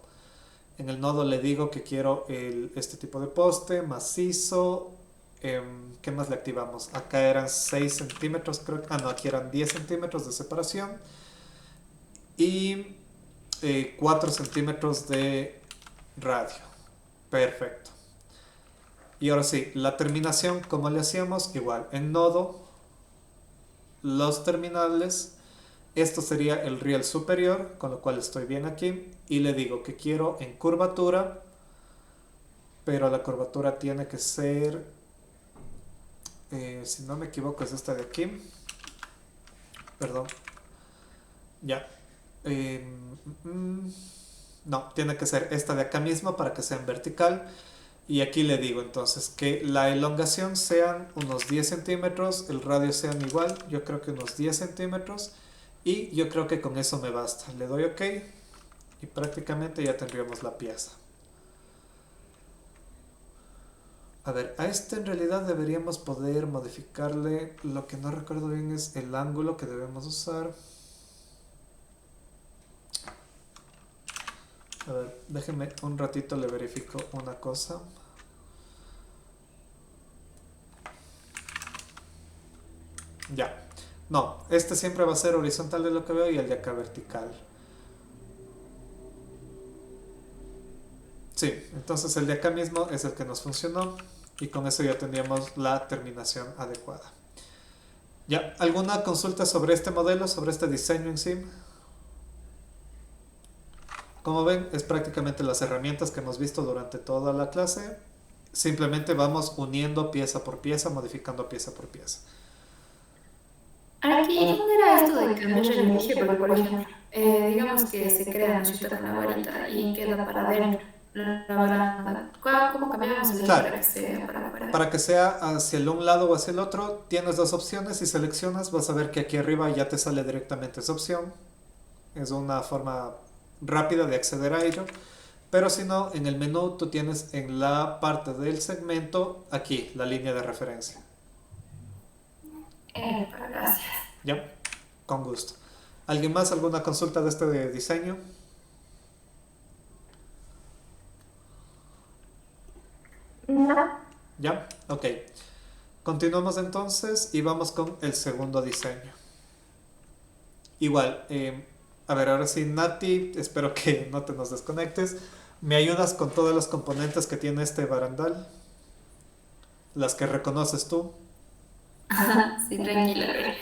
En el nodo le digo que quiero este tipo de poste macizo. ¿Qué más le activamos? Acá eran 6 centímetros, creo que. Ah, no, aquí eran 10 centímetros de separación. Y 4 centímetros de radio. Perfecto. Y ahora sí, la terminación, ¿cómo le hacíamos? Igual, en nodo, los terminales. Esto sería el riel superior, con lo cual estoy bien aquí. Y le digo que quiero en curvatura, pero la curvatura tiene que ser, si no me equivoco, es esta de aquí. Perdón. Ya. No, tiene que ser esta de acá mismo para que sea en vertical. Y aquí le digo entonces que la elongación sean unos 10 centímetros, el radio sean igual, yo creo que unos 10 centímetros. Y yo creo que con eso me basta. Le doy OK y prácticamente ya tendríamos la pieza. A ver, a este en realidad deberíamos poder modificarle. Lo que no recuerdo bien es el ángulo que debemos usar. A ver, déjenme un ratito, le verifico una cosa. Ya. No, este siempre va a ser horizontal de lo que veo y el de acá vertical. Sí, entonces el de acá mismo es el que nos funcionó y con eso ya tendríamos la terminación adecuada. ¿Ya? ¿Alguna consulta sobre este modelo, sobre este diseño en sí? Como ven, es prácticamente las herramientas que hemos visto durante toda la clase. Simplemente vamos uniendo pieza por pieza, modificando pieza por pieza. Aquí, ¿cómo era esto de cambiar el eje? Porque, por ejemplo, digamos que se crea una ciudad con la varita y queda para adentro la baranda. ¿Cómo cambiamos el eje Claro. para que sea para afuera? Para que sea hacia el un lado o hacia el otro, tienes dos opciones y seleccionas, vas a ver que aquí arriba ya te sale directamente esa opción. Es una forma rápida de acceder a ello. Pero si no, en el menú tú tienes en la parte del segmento, aquí, la línea de referencia. Gracias. ¿Ya? Con gusto. ¿Alguien más? ¿Alguna consulta de este diseño? No. ¿Ya? Ok. Continuamos entonces y vamos con el segundo diseño. Igual, a ver, ahora sí, Nati, espero que no te nos desconectes. ¿Me ayudas con todos los componentes que tiene este barandal? Las que reconoces tú. Sí, tranquila. A ver.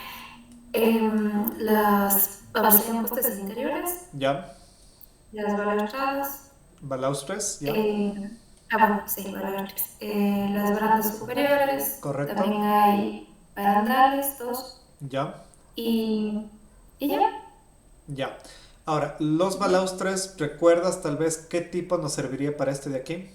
Vamos, serían postes interiores, ¿Ya? las balustradas. Balaustres, ¿ya? Bueno, sí, baluartes. Las barandas superiores. Correcto. También hay barandales, dos, ¿Ya? y, y ya. Ya. Ahora, los balaustres, ¿recuerdas tal vez qué tipo nos serviría para este de aquí?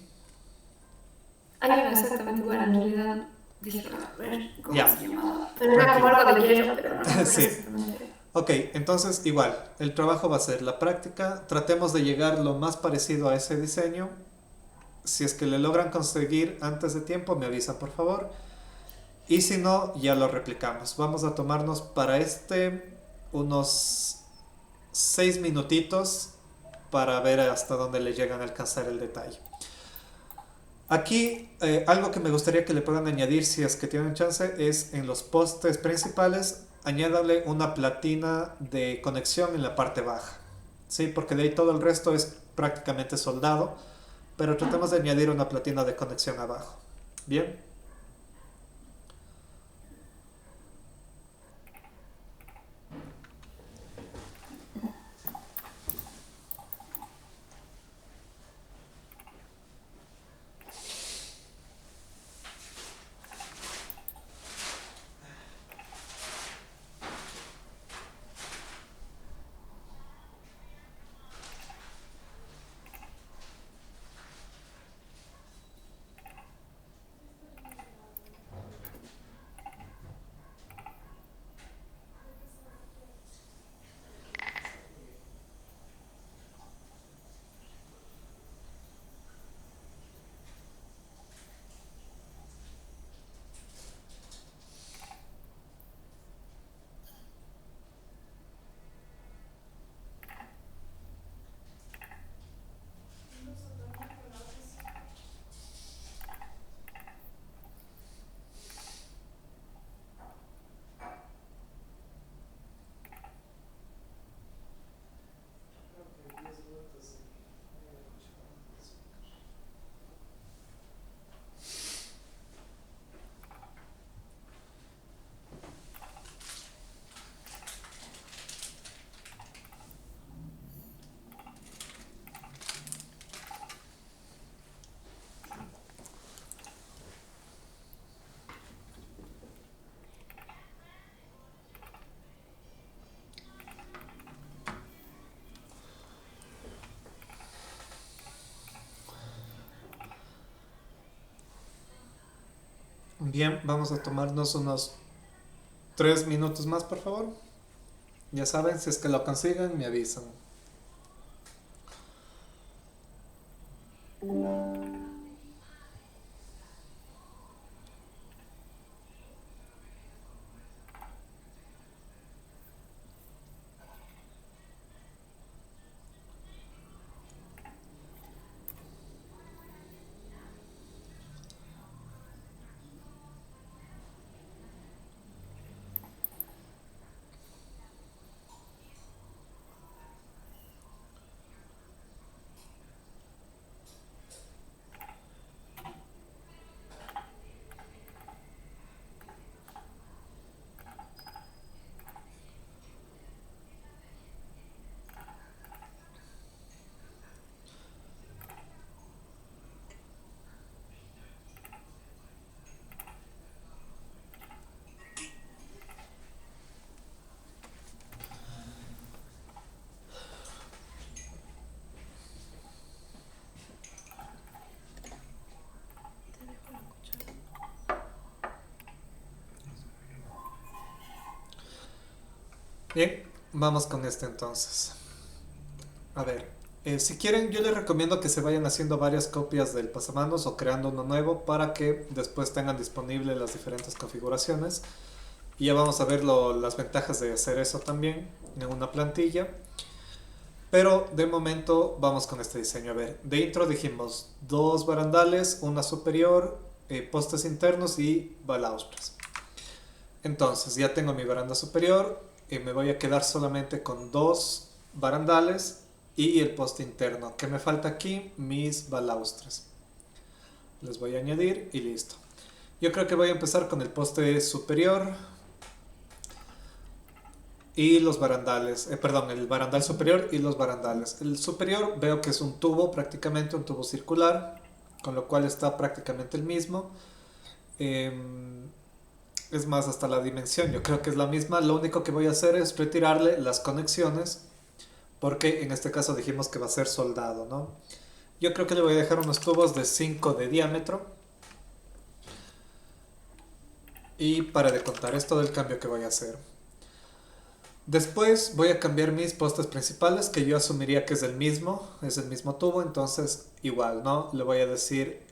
Hay uno exactamente igual, en realidad, déjame ver cómo Ya, se llamaba. Pero era como tranquilo. algo de hierro, pero no recuerdo Sí. exactamente. Ok, entonces igual, el trabajo va a ser la práctica. Tratemos de llegar lo más parecido a ese diseño. Si es que le logran conseguir antes de tiempo, me avisan por favor. Y si no, ya lo replicamos. Vamos a tomarnos para este unos 6 minutitos para ver hasta dónde le llegan a alcanzar el detalle. Aquí algo que me gustaría que le puedan añadir si es que tienen chance es en los postes principales, añádale una platina de conexión en la parte baja. Sí, porque de ahí todo el resto es prácticamente soldado, pero tratemos de añadir una platina de conexión abajo. Bien. Bien, vamos a tomarnos unos 3 minutos más, por favor. Ya saben, si es que lo consiguen, me avisan. Bien, vamos con este entonces. A ver, si quieren, yo les recomiendo que se vayan haciendo varias copias del pasamanos o creando uno nuevo para que después tengan disponibles las diferentes configuraciones. Y ya vamos a ver las ventajas de hacer eso también en una plantilla. Pero de momento vamos con este diseño. A ver, de intro dijimos dos barandales, una superior, postes internos y balaustres. Entonces ya tengo mi baranda superior, me voy a quedar solamente con dos barandales y el poste interno. ¿Qué me falta aquí? Mis balaustres. Les voy a añadir y listo. Yo creo que voy a empezar con el poste superior y los barandales, perdón, el barandal superior y los barandales. El superior veo que es un tubo, prácticamente un tubo circular, con lo cual está prácticamente el mismo. Es más, hasta la dimensión yo creo que es la misma. Lo único que voy a hacer es retirarle las conexiones, porque en este caso dijimos que va a ser soldado, ¿no? Yo creo que le voy a dejar unos tubos de 5 de diámetro. Y para de contar, es todo el cambio que voy a hacer. Después voy a cambiar mis postes principales, que yo asumiría que es el mismo tubo, entonces igual, ¿no? Le voy a decir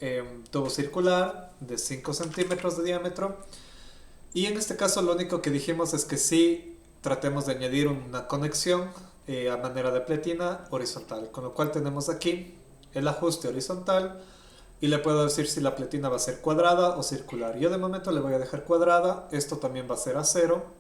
tubo circular de 5 centímetros de diámetro. Y en este caso lo único que dijimos es que sí tratemos de añadir una conexión a manera de pletina horizontal, con lo cual tenemos aquí el ajuste horizontal y le puedo decir si la pletina va a ser cuadrada o circular. Yo de momento le voy a dejar cuadrada, esto también va a ser acero.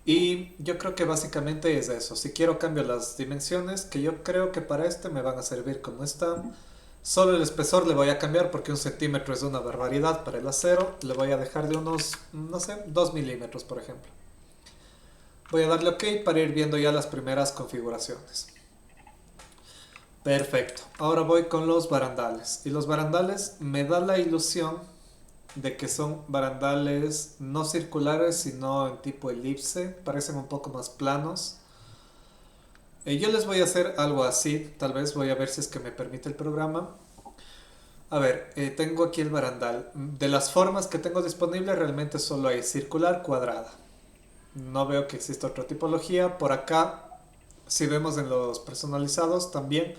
Y yo creo que básicamente es eso. Si quiero cambio las dimensiones, que yo creo que para este me van a servir como están. Solo el espesor le voy a cambiar porque 1 centímetro es una barbaridad para el acero. Le voy a dejar de unos, no sé, 2 milímetros por ejemplo. Voy a darle OK para ir viendo ya las primeras configuraciones. Perfecto. Ahora voy con los barandales. Y los barandales me da la ilusión de que son barandales no circulares sino en tipo elipse, parecen un poco más planos. Yo les voy a hacer algo así, tal vez voy a ver si es que me permite el programa. A ver, tengo aquí el barandal. De las formas que tengo disponibles realmente solo hay circular, cuadrada. No veo que exista otra tipología. Por acá, si vemos en los personalizados también,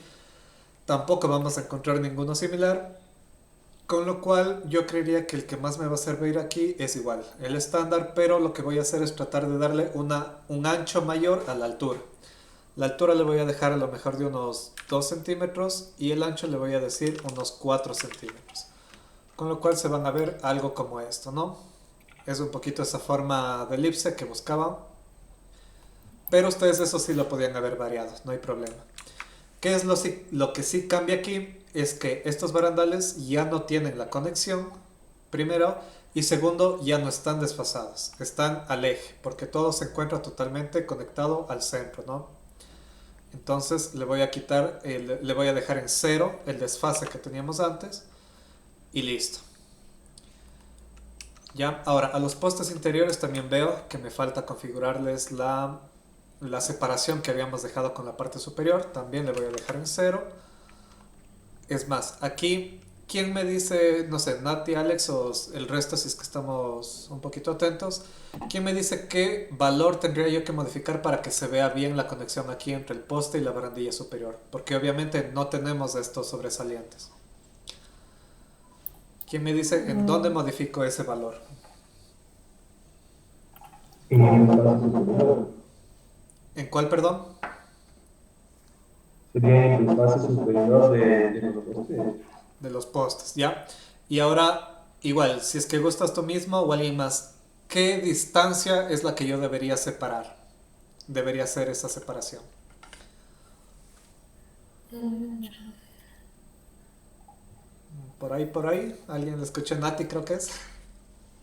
tampoco vamos a encontrar ninguno similar. Con lo cual yo creería que el que más me va a servir aquí es igual, el estándar, pero lo que voy a hacer es tratar de darle un ancho mayor a la altura. La altura le voy a dejar a lo mejor de unos 2 centímetros y el ancho le voy a decir unos 4 centímetros. Con lo cual se van a ver algo como esto, ¿no? Es un poquito esa forma de elipse que buscaba. Pero ustedes eso sí lo podían haber variado, no hay problema. ¿Qué es lo que sí cambia aquí? Es que estos barandales ya no tienen la conexión, primero, y segundo, ya no están desfasados, están al eje, porque todo se encuentra totalmente conectado al centro, ¿no? Entonces le voy a quitar, le voy a dejar en 0 el desfase que teníamos antes, y listo. Ya, ahora a los postes interiores también veo que me falta configurarles la separación que habíamos dejado con la parte superior, también le voy a dejar en 0. Es más, aquí, ¿quién me dice, no sé, Nati, Alex o el resto si es que estamos un poquito atentos? ¿Quién me dice qué valor tendría yo que modificar para que se vea bien la conexión aquí entre el poste y la barandilla superior? Porque obviamente no tenemos estos sobresalientes. ¿Quién me dice en dónde modifico ese valor? ¿En cuál, perdón? Sería en el espacio superior de los postes. De los postes, ¿ya? Y ahora, igual, si es que gustas tú mismo o alguien más, ¿qué distancia es la que yo debería separar? Debería hacer esa separación. Por ahí, ¿alguien le escucha? Nati, creo que es.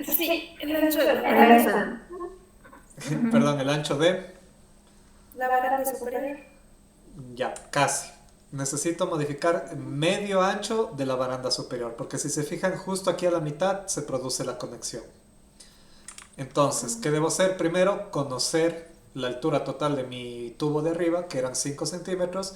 Sí, el ancho de El ancho. Perdón, el ancho de... la baranda superior. Ya, casi. Necesito modificar medio ancho de la baranda superior, porque si se fijan justo aquí a la mitad se produce la conexión. Entonces, ¿qué debo hacer? Primero, conocer la altura total de mi tubo de arriba, que eran 5 centímetros,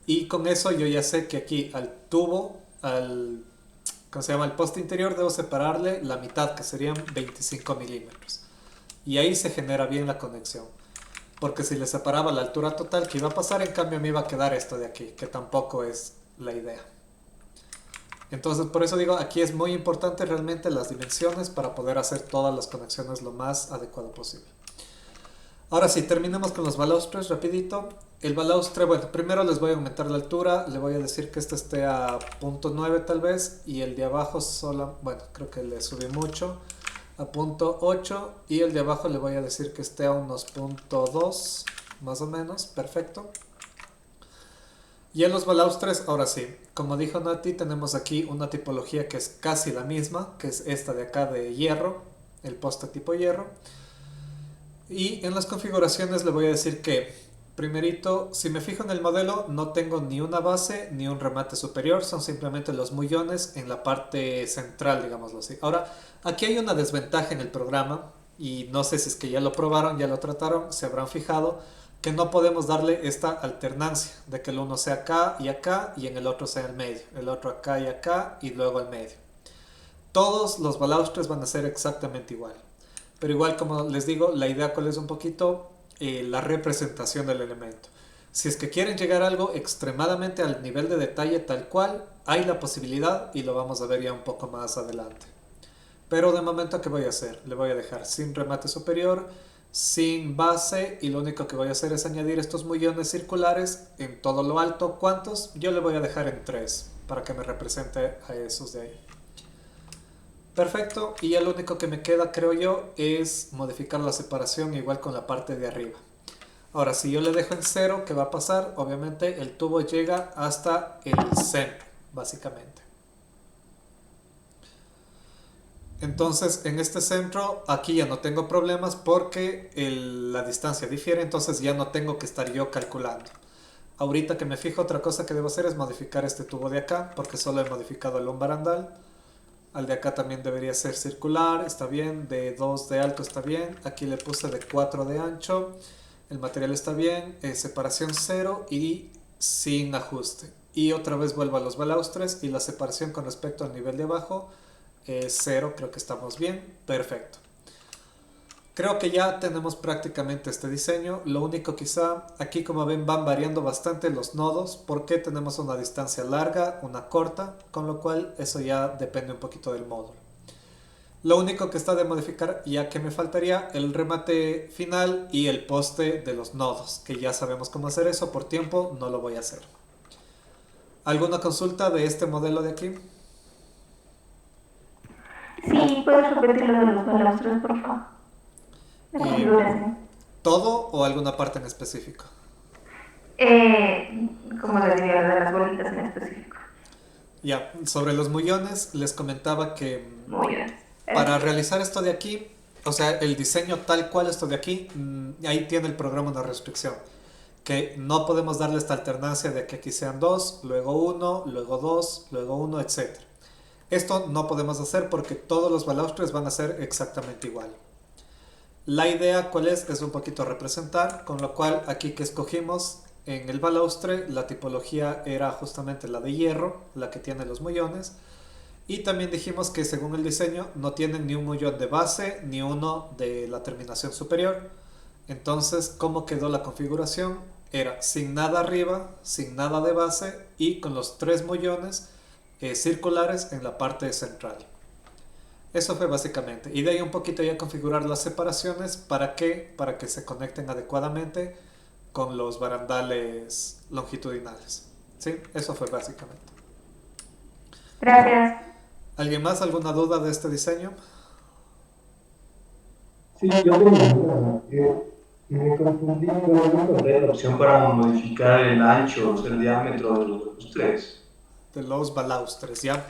y con eso yo ya sé que aquí al tubo, ¿cómo se llama? Al poste interior debo separarle la mitad, que serían 25 milímetros. Y ahí se genera bien la conexión. Porque si le separaba la altura total que iba a pasar, en cambio me iba a quedar esto de aquí, que tampoco es la idea. Entonces, por eso digo, aquí es muy importante realmente las dimensiones para poder hacer todas las conexiones lo más adecuado posible. Ahora sí, terminemos con los balaustres rapidito. El balaustre, bueno, primero les voy a aumentar la altura, le voy a decir que este esté a 0.9 tal vez, y el de abajo solo, bueno, creo que le subí mucho, a 0.8, y el de abajo le voy a decir que esté a unos 0.2 más o menos, perfecto. Y en los balaustres, ahora sí, como dijo Nati, tenemos aquí una tipología que es casi la misma, que es esta de acá de hierro, el poste tipo hierro. Y en las configuraciones le voy a decir que Primerito, si me fijo en el modelo, no tengo ni una base ni un remate superior, son simplemente los muñones en la parte central, digámoslo así. Ahora, aquí hay una desventaja en el programa, y no sé si es que ya lo probaron, ya lo trataron, se habrán fijado, que no podemos darle esta alternancia, de que el uno sea acá y en el otro sea el medio, el otro acá y luego el medio. Todos los balaustres van a ser exactamente igual. Pero igual, como les digo, la idea cuál es un poquito la representación del elemento. Si es que quieren llegar a algo extremadamente al nivel de detalle tal cual, hay la posibilidad y lo vamos a ver ya un poco más adelante. Pero de momento, ¿qué voy a hacer? Le voy a dejar sin remate superior, sin base, y lo único que voy a hacer es añadir estos muñones circulares en todo lo alto. ¿Cuántos? Yo le voy a dejar en 3 para que me represente a esos de ahí. Perfecto, y ya lo único que me queda, creo yo, es modificar la separación igual con la parte de arriba. Ahora, si yo le dejo en 0, ¿qué va a pasar? Obviamente el tubo llega hasta el centro, básicamente. Entonces, en este centro, aquí ya no tengo problemas porque la distancia difiere, entonces ya no tengo que estar yo calculando. Ahorita que me fijo, otra cosa que debo hacer es modificar este tubo de acá, porque solo he modificado el un barandal. Al de acá también debería ser circular, está bien, de 2 de alto está bien, aquí le puse de 4 de ancho, el material está bien, separación 0 y sin ajuste. Y otra vez vuelvo a los balaustres y la separación con respecto al nivel de abajo es 0, creo que estamos bien, perfecto. Creo que ya tenemos prácticamente este diseño. Lo único quizá, aquí como ven van variando bastante los nodos porque tenemos una distancia larga, una corta, con lo cual eso ya depende un poquito del módulo. Lo único que está de modificar, ya que me faltaría el remate final y el poste de los nodos, que ya sabemos cómo hacer eso, por tiempo no lo voy a hacer. ¿Alguna consulta de este modelo de aquí? Sí, ¿puedes repetir lo de los balaustres, por favor? La configuración. ¿Todo o alguna parte en específico? ¿Cómo le diría de las bolitas en específico? Ya, sobre los muñones les comentaba que Muy bien. para realizar esto de aquí, o sea, el diseño tal cual esto de aquí, ahí tiene el programa una restricción, que no podemos darle esta alternancia de que aquí sean 2, luego 1, luego 2, luego 1, etc. Esto no podemos hacer porque todos los balaustres van a ser exactamente igual. La idea cuál es un poquito representar, con lo cual aquí que escogimos en el balaustre, la tipología era justamente la de hierro, la que tiene los muñones, y también dijimos que según el diseño no tienen ni un muñón de base ni uno de la terminación superior. Entonces, ¿cómo quedó la configuración? Era sin nada arriba, sin nada de base y con los 3 muñones circulares en la parte central. Eso fue básicamente, y de ahí un poquito ya configurar las separaciones. ¿Para qué? Para que se conecten adecuadamente con los barandales longitudinales. ¿Sí? Eso fue básicamente. Gracias. ¿Alguien más? ¿Alguna duda de este diseño? Sí, yo tengo una duda. Me confundí con la opción para modificar el ancho, o sea, el diámetro de los balaustres. De los balaustres, ¿ya?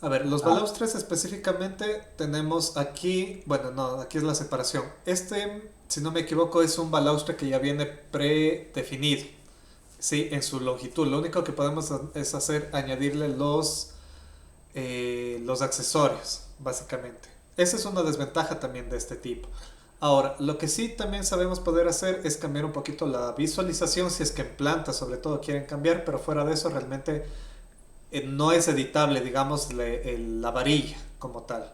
A ver, los balaustres específicamente tenemos aquí, bueno, no, aquí es la separación. Este, si no me equivoco, es un balaustre que ya viene predefinido, ¿sí? En su longitud. Lo único que podemos es añadirle los accesorios, básicamente. Esa es una desventaja también de este tipo. Ahora, lo que sí también sabemos poder hacer es cambiar un poquito la visualización, si es que en planta sobre todo quieren cambiar, pero fuera de eso realmente no es editable, digamos, la varilla como tal.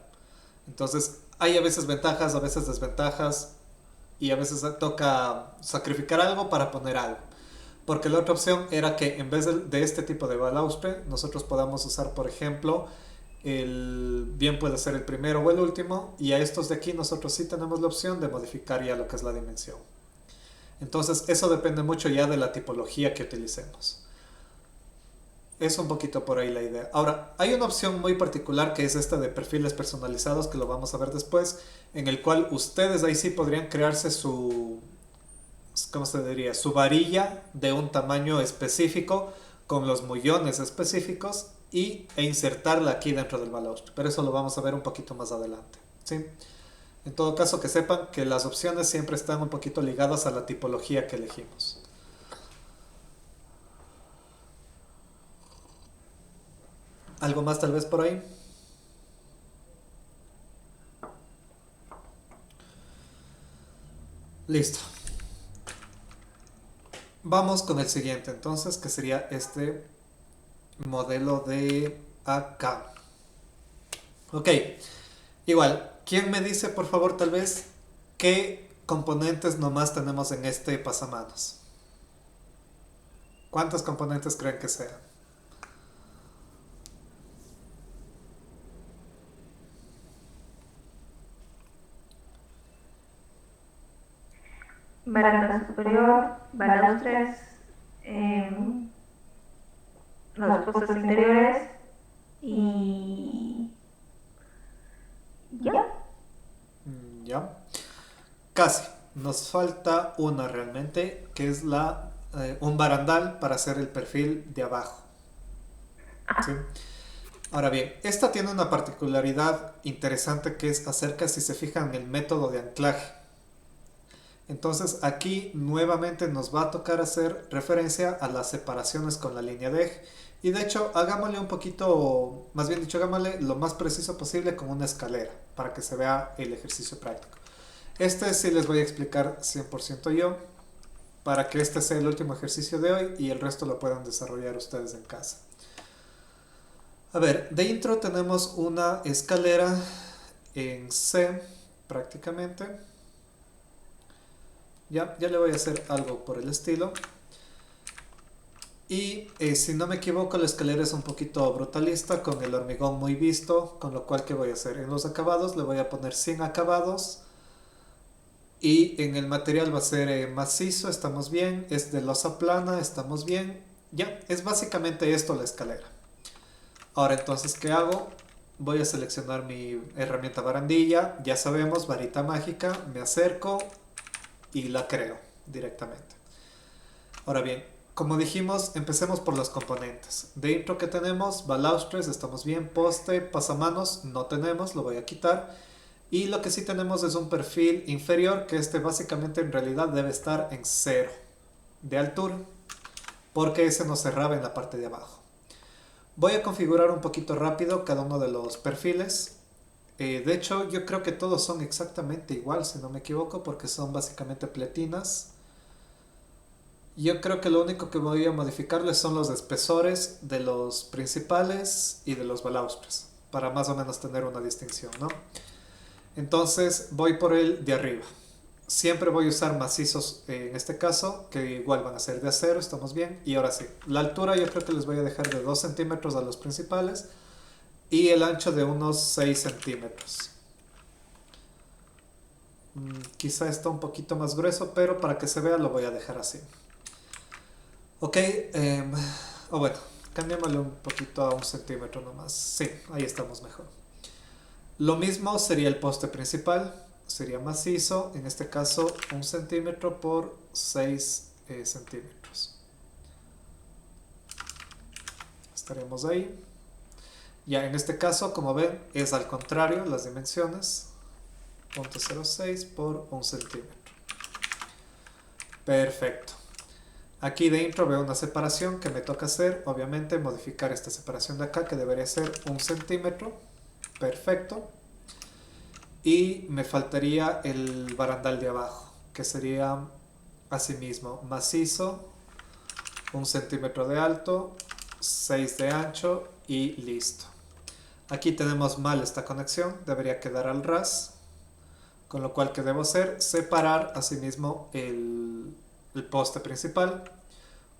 Entonces, hay a veces ventajas, a veces desventajas, y a veces toca sacrificar algo para poner algo. Porque la otra opción era que en vez de este tipo de balaustre, nosotros podamos usar, por ejemplo, bien puede ser el primero o el último, y a estos de aquí nosotros sí tenemos la opción de modificar ya lo que es la dimensión. Entonces, eso depende mucho ya de la tipología que utilicemos. Es un poquito por ahí la idea. Ahora, hay una opción muy particular que es esta de perfiles personalizados, que lo vamos a ver después, en el cual ustedes ahí sí podrían crearse su, ¿cómo se diría? Su varilla de un tamaño específico, con los muñones específicos, e insertarla aquí dentro del balaustre. Pero eso lo vamos a ver un poquito más adelante, ¿sí? En todo caso, que sepan que las opciones siempre están un poquito ligadas a la tipología que elegimos. ¿Algo más tal vez por ahí? Listo. Vamos con el siguiente entonces, que sería este modelo de acá. Ok, igual, ¿quién me dice por favor tal vez qué componentes nomás tenemos en este pasamanos? ¿Cuántos componentes creen que sean? Baranda superior, balaustres, em, los postes interiores y ya. Ya. Casi. Nos falta una realmente, que es un barandal para hacer el perfil de abajo. ¿Sí? Ahora bien, esta tiene una particularidad interesante que es acerca, si se fijan, el método de anclaje. Entonces aquí nuevamente nos va a tocar hacer referencia a las separaciones con la línea de eje. Y de hecho, hagámosle un poquito, más bien dicho, hagámosle lo más preciso posible con una escalera para que se vea el ejercicio práctico. Este sí les voy a explicar 100% yo, para que este sea el último ejercicio de hoy y el resto lo puedan desarrollar ustedes en casa. A ver, de intro tenemos una escalera en C prácticamente. Ya le voy a hacer algo por el estilo. Y si no me equivoco, la escalera es un poquito brutalista con el hormigón muy visto, con lo cual ¿qué voy a hacer? En los acabados le voy a poner 100 acabados y en el material va a ser macizo, estamos bien, es de losa plana, estamos bien. Ya, es básicamente esto la escalera. Ahora entonces, ¿qué hago? Voy a seleccionar mi herramienta barandilla, ya sabemos, varita mágica, me acerco y la creo directamente. Ahora bien, como dijimos, empecemos por los componentes. De intro que tenemos, balaustres, estamos bien, poste, pasamanos, no tenemos, lo voy a quitar. Y lo que sí tenemos es un perfil inferior, que este básicamente en realidad debe estar en 0 de altura, porque ese nos cerraba en la parte de abajo. Voy a configurar un poquito rápido cada uno de los perfiles. De hecho, yo creo que todos son exactamente igual, si no me equivoco, porque son básicamente pletinas. Yo creo que lo único que voy a modificarles son los espesores de los principales y de los balaustres, para más o menos tener una distinción, ¿no? Entonces voy por el de arriba. Siempre voy a usar macizos en este caso, que igual van a ser de acero, estamos bien. Y ahora sí, la altura yo creo que les voy a dejar de 2 centímetros a los principales y el ancho de unos 6 centímetros. Quizá está un poquito más grueso, pero para que se vea lo voy a dejar así. Ok, o bueno, cambiémosle un poquito a 1 centímetro nomás. Sí, ahí estamos mejor. Lo mismo sería el poste principal, sería macizo, en este caso 1 centímetro por 6 centímetros. Estaremos ahí. Ya en este caso, como ven, es al contrario las dimensiones, 0.06 por 1 centímetro. Perfecto. Aquí dentro veo una separación que me toca hacer, obviamente modificar esta separación de acá que debería ser 1 centímetro. Perfecto. Y me faltaría el barandal de abajo, que sería asimismo macizo, 1 centímetro de alto, 6 de ancho y listo. Aquí tenemos mal esta conexión, debería quedar al ras, con lo cual ¿qué debo hacer? Separar asimismo el poste principal.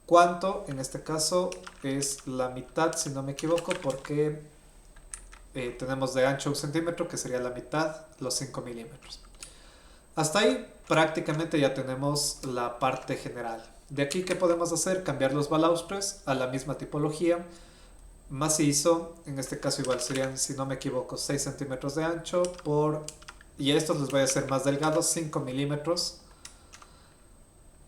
¿Cuánto? En este caso es la mitad, si no me equivoco, porque tenemos de ancho 1 centímetro, que sería la mitad, los 5 milímetros. Hasta ahí prácticamente ya tenemos la parte general. De aquí, ¿qué podemos hacer? Cambiar los balaustres a la misma tipología. Macizo, en este caso igual serían, si no me equivoco, 6 centímetros de ancho por... Y a estos les voy a hacer más delgados, 5 milímetros.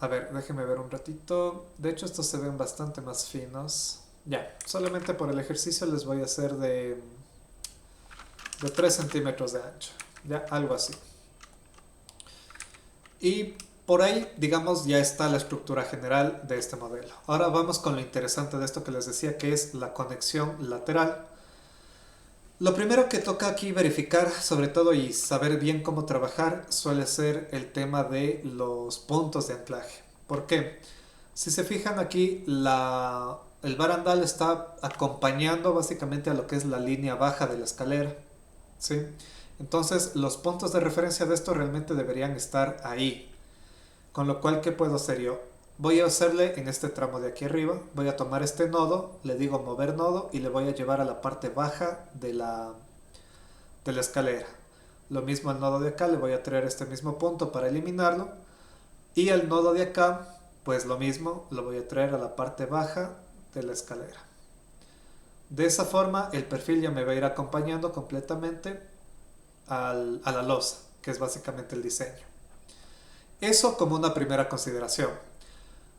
A ver, déjenme ver un ratito. De hecho, estos se ven bastante más finos. Ya, solamente por el ejercicio les voy a hacer de 3 centímetros de ancho. Ya, algo así. Y por ahí, digamos, ya está la estructura general de este modelo. Ahora vamos con lo interesante de esto que les decía, que es la conexión lateral. Lo primero que toca aquí verificar, sobre todo, y saber bien cómo trabajar, suele ser el tema de los puntos de anclaje. ¿Por qué? Si se fijan aquí, el barandal está acompañando básicamente a lo que es la línea baja de la escalera, ¿sí? Entonces, los puntos de referencia de esto realmente deberían estar ahí. Con lo cual, ¿qué puedo hacer yo? Voy a hacerle en este tramo de aquí arriba, voy a tomar este nodo, le digo mover nodo y le voy a llevar a la parte baja de la escalera. Lo mismo al nodo de acá, le voy a traer este mismo punto para eliminarlo. Y al nodo de acá, pues lo mismo, lo voy a traer a la parte baja de la escalera. De esa forma, el perfil ya me va a ir acompañando completamente a la losa, que es básicamente el diseño. Eso como una primera consideración.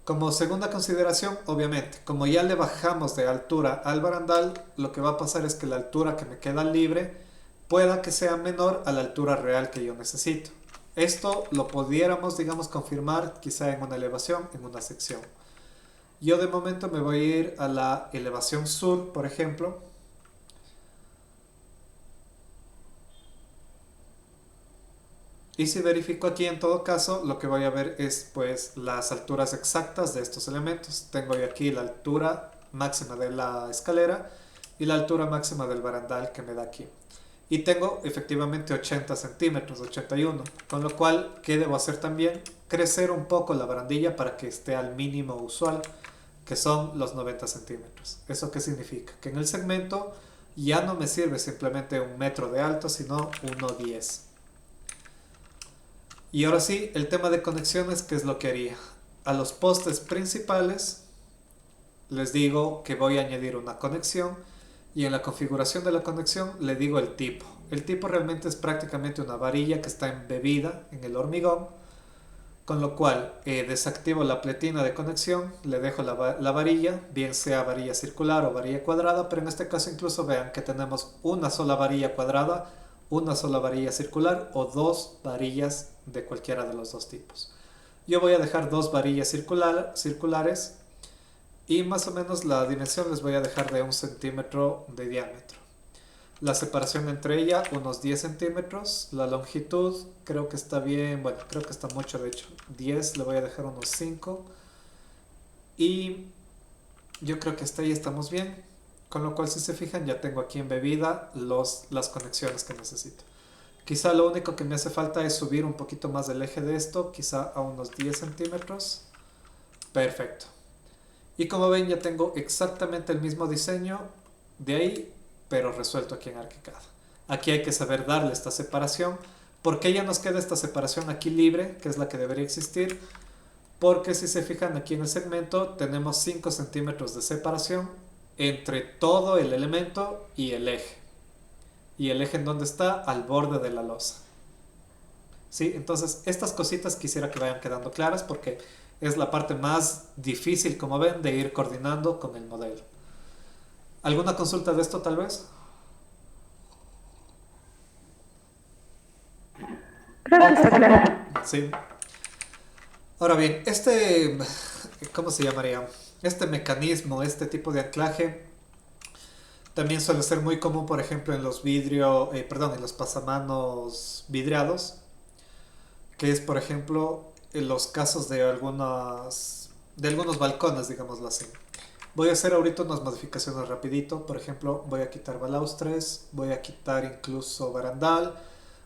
Como segunda consideración, obviamente, como ya le bajamos de altura al barandal, lo que va a pasar es que la altura que me queda libre pueda que sea menor a la altura real que yo necesito. Esto lo pudiéramos, digamos, confirmar quizá en una elevación, en una sección. Yo de momento me voy a ir a la elevación sur, por ejemplo. Y si verifico aquí, en todo caso, lo que voy a ver es pues las alturas exactas de estos elementos. Tengo yo aquí la altura máxima de la escalera y la altura máxima del barandal que me da aquí. Y tengo efectivamente 80 centímetros, 81. Con lo cual, ¿qué debo hacer también? Crecer un poco la barandilla para que esté al mínimo usual, que son los 90 centímetros. ¿Eso qué significa? Que en el segmento ya no me sirve simplemente 1 metro de alto, sino 1,10. Y ahora sí, el tema de conexiones, ¿qué es lo que haría? A los postes principales les digo que voy a añadir una conexión y en la configuración de la conexión le digo el tipo. El tipo realmente es prácticamente una varilla que está embebida en el hormigón, con lo cual desactivo la pletina de conexión, le dejo la varilla, bien sea varilla circular o varilla cuadrada, pero en este caso incluso vean que tenemos una sola varilla cuadrada, una sola varilla circular o 2 varillas de cualquiera de los dos tipos. Yo voy a dejar 2 varillas circulares y más o menos la dimensión les voy a dejar de 1 centímetro de diámetro. La separación entre ellas, unos 10 centímetros. La longitud, creo que está bien, bueno, creo que está mucho, de hecho, 10, le voy a dejar unos 5. Y yo creo que hasta ahí estamos bien. Con lo cual, si se fijan, ya tengo aquí embebida las conexiones que necesito. Quizá lo único que me hace falta es subir un poquito más el eje de esto, quizá a unos 10 centímetros. Perfecto. Y como ven, ya tengo exactamente el mismo diseño de ahí, pero resuelto aquí en ArchiCAD. Aquí hay que saber darle esta separación. ¿Por qué ya nos queda esta separación aquí libre, que es la que debería existir? Porque si se fijan aquí en el segmento, tenemos 5 centímetros de separación entre todo el elemento y el eje. Y el eje en donde está, al borde de la losa. ¿Sí? Entonces, estas cositas quisiera que vayan quedando claras porque es la parte más difícil, como ven, de ir coordinando con el modelo. ¿Alguna consulta de esto tal vez? Creo que está claro. Sí. Ahora bien, ¿cómo se llamaría? Este mecanismo, este tipo de anclaje, también suele ser muy común, por ejemplo, en los en los pasamanos vidriados, que es, por ejemplo, en los casos de algunos balcones, digámoslo así. Voy a hacer ahorita unas modificaciones rapidito. Por ejemplo, voy a quitar balaustres, voy a quitar incluso barandal,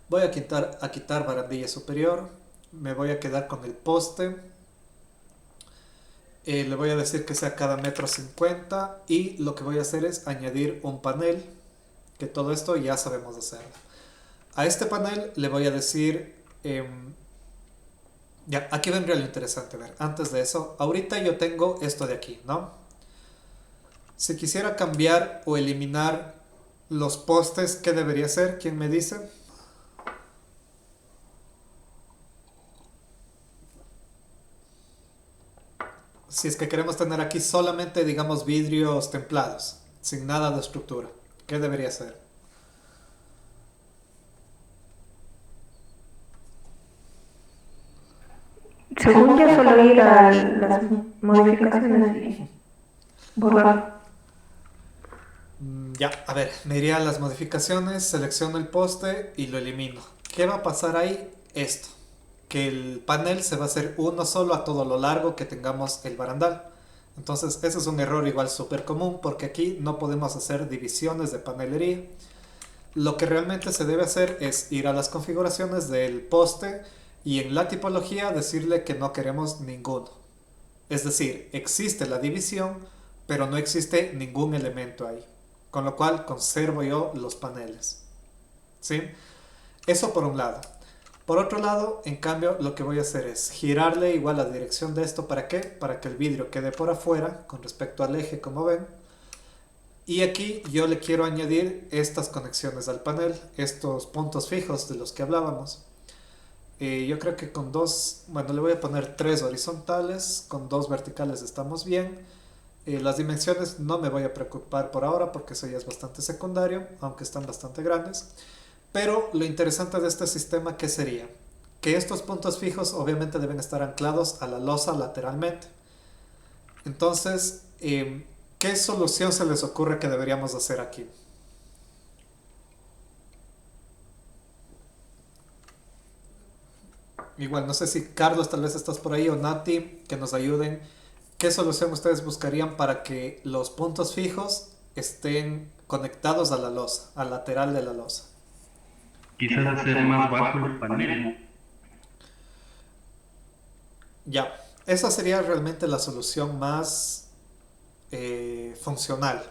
voy a quitar barandilla superior, me voy a quedar con el poste. Le voy a decir que sea cada 1,50 m y lo que voy a hacer es añadir un panel, que todo esto ya sabemos hacerlo. A este panel le voy a decir... ya, aquí vendría lo interesante. A ver, antes de eso, ahorita yo tengo esto de aquí, ¿no? Si quisiera cambiar o eliminar los postes, ¿qué debería hacer? ¿Quién me dice? Si es que queremos tener aquí solamente, digamos, vidrios templados, sin nada de estructura, ¿qué debería hacer? Según yo, solo ir a las modificaciones y borrar. Ya, a ver, me iría a las modificaciones, selecciono el poste y lo elimino. ¿Qué va a pasar ahí? Esto, que el panel se va a hacer uno solo a todo lo largo que tengamos el barandal. Entonces, ese es un error igual súper común porque aquí no podemos hacer divisiones de panelería. Lo que realmente se debe hacer es ir a las configuraciones del poste y en la tipología decirle que no queremos ninguno. Es decir, existe la división, pero no existe ningún elemento ahí. Con lo cual conservo yo los paneles. ¿Sí? Eso por un lado. Por otro lado, en cambio, lo que voy a hacer es girarle igual la dirección de esto. ¿Para qué? Para que el vidrio quede por afuera con respecto al eje, como ven. Y aquí yo le quiero añadir estas conexiones al panel, estos puntos fijos de los que hablábamos. Yo creo que con dos, bueno, le voy a poner 3 horizontales, con 2 verticales estamos bien. Las dimensiones no me voy a preocupar por ahora porque eso ya es bastante secundario, aunque están bastante grandes. Pero lo interesante de este sistema, ¿qué sería? Que estos puntos fijos obviamente deben estar anclados a la losa lateralmente. Entonces, ¿qué solución se les ocurre que deberíamos hacer aquí? Igual, no sé si Carlos tal vez estás por ahí o Nati, que nos ayuden. ¿Qué solución ustedes buscarían para que los puntos fijos estén conectados a la losa, al lateral de la losa? Quizás hacer más bajo el panel. Ya, esa sería realmente la solución más funcional.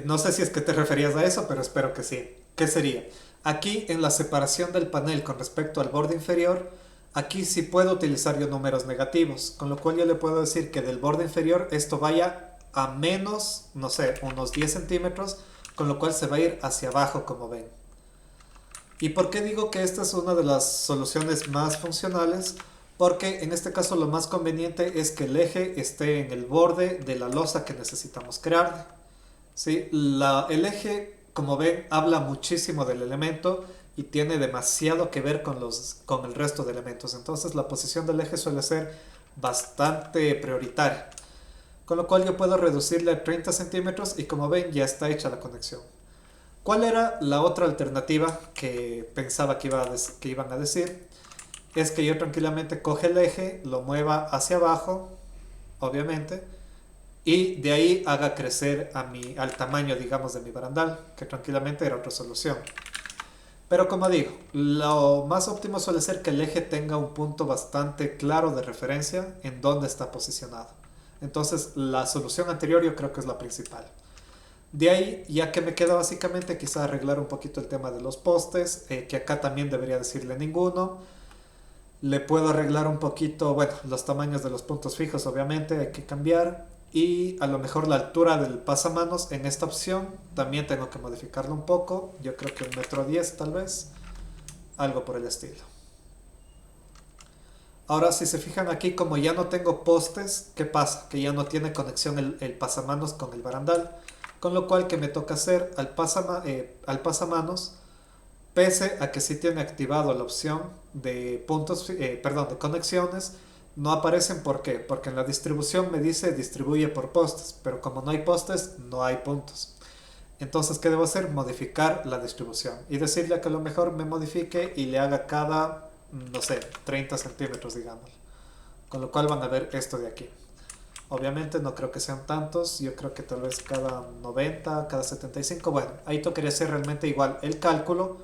No sé si es que te referías a eso, pero espero que sí. ¿Qué sería? Aquí en la separación del panel con respecto al borde inferior, aquí sí puedo utilizar yo números negativos, con lo cual yo le puedo decir que del borde inferior esto vaya a menos, no sé, unos 10 centímetros, con lo cual se va a ir hacia abajo, como ven. ¿Y por qué digo que esta es una de las soluciones más funcionales? Porque en este caso lo más conveniente es que el eje esté en el borde de la losa que necesitamos crear. ¿Sí? El eje, como ven, habla muchísimo del elemento y tiene demasiado que ver con el resto de elementos. Entonces la posición del eje suele ser bastante prioritaria. Con lo cual yo puedo reducirle a 30 centímetros y como ven ya está hecha la conexión. ¿Cuál era la otra alternativa que pensaba que iban a decir? Es que yo tranquilamente coge el eje, lo mueva hacia abajo, obviamente, y de ahí haga crecer al tamaño, digamos, de mi barandal, que tranquilamente era otra solución. Pero como digo, lo más óptimo suele ser que el eje tenga un punto bastante claro de referencia en dónde está posicionado. Entonces la solución anterior yo creo que es la principal. De ahí, ya que me queda básicamente quizá arreglar un poquito el tema de los postes, que acá también debería decirle ninguno. Le puedo arreglar un poquito, bueno, los tamaños de los puntos fijos obviamente hay que cambiar. Y a lo mejor la altura del pasamanos en esta opción también tengo que modificarlo un poco. Yo creo que 1,10 m tal vez, algo por el estilo. Ahora si se fijan aquí, como ya no tengo postes, ¿qué pasa? Que ya no tiene conexión el pasamanos con el barandal. Con lo cual, ¿qué me toca hacer? Al pasamanos, pese a que sí tiene activado la opción de de conexiones, no aparecen. ¿Por qué? Porque en la distribución me dice distribuye por postes, pero como no hay postes, no hay puntos. Entonces, ¿qué debo hacer? Modificar la distribución y decirle que a lo mejor me modifique y le haga cada, no sé, 30 centímetros, digamos. Con lo cual van a ver esto de aquí. Obviamente no creo que sean tantos, yo creo que tal vez cada 90, cada 75. Bueno, ahí tocaría hacer realmente igual el cálculo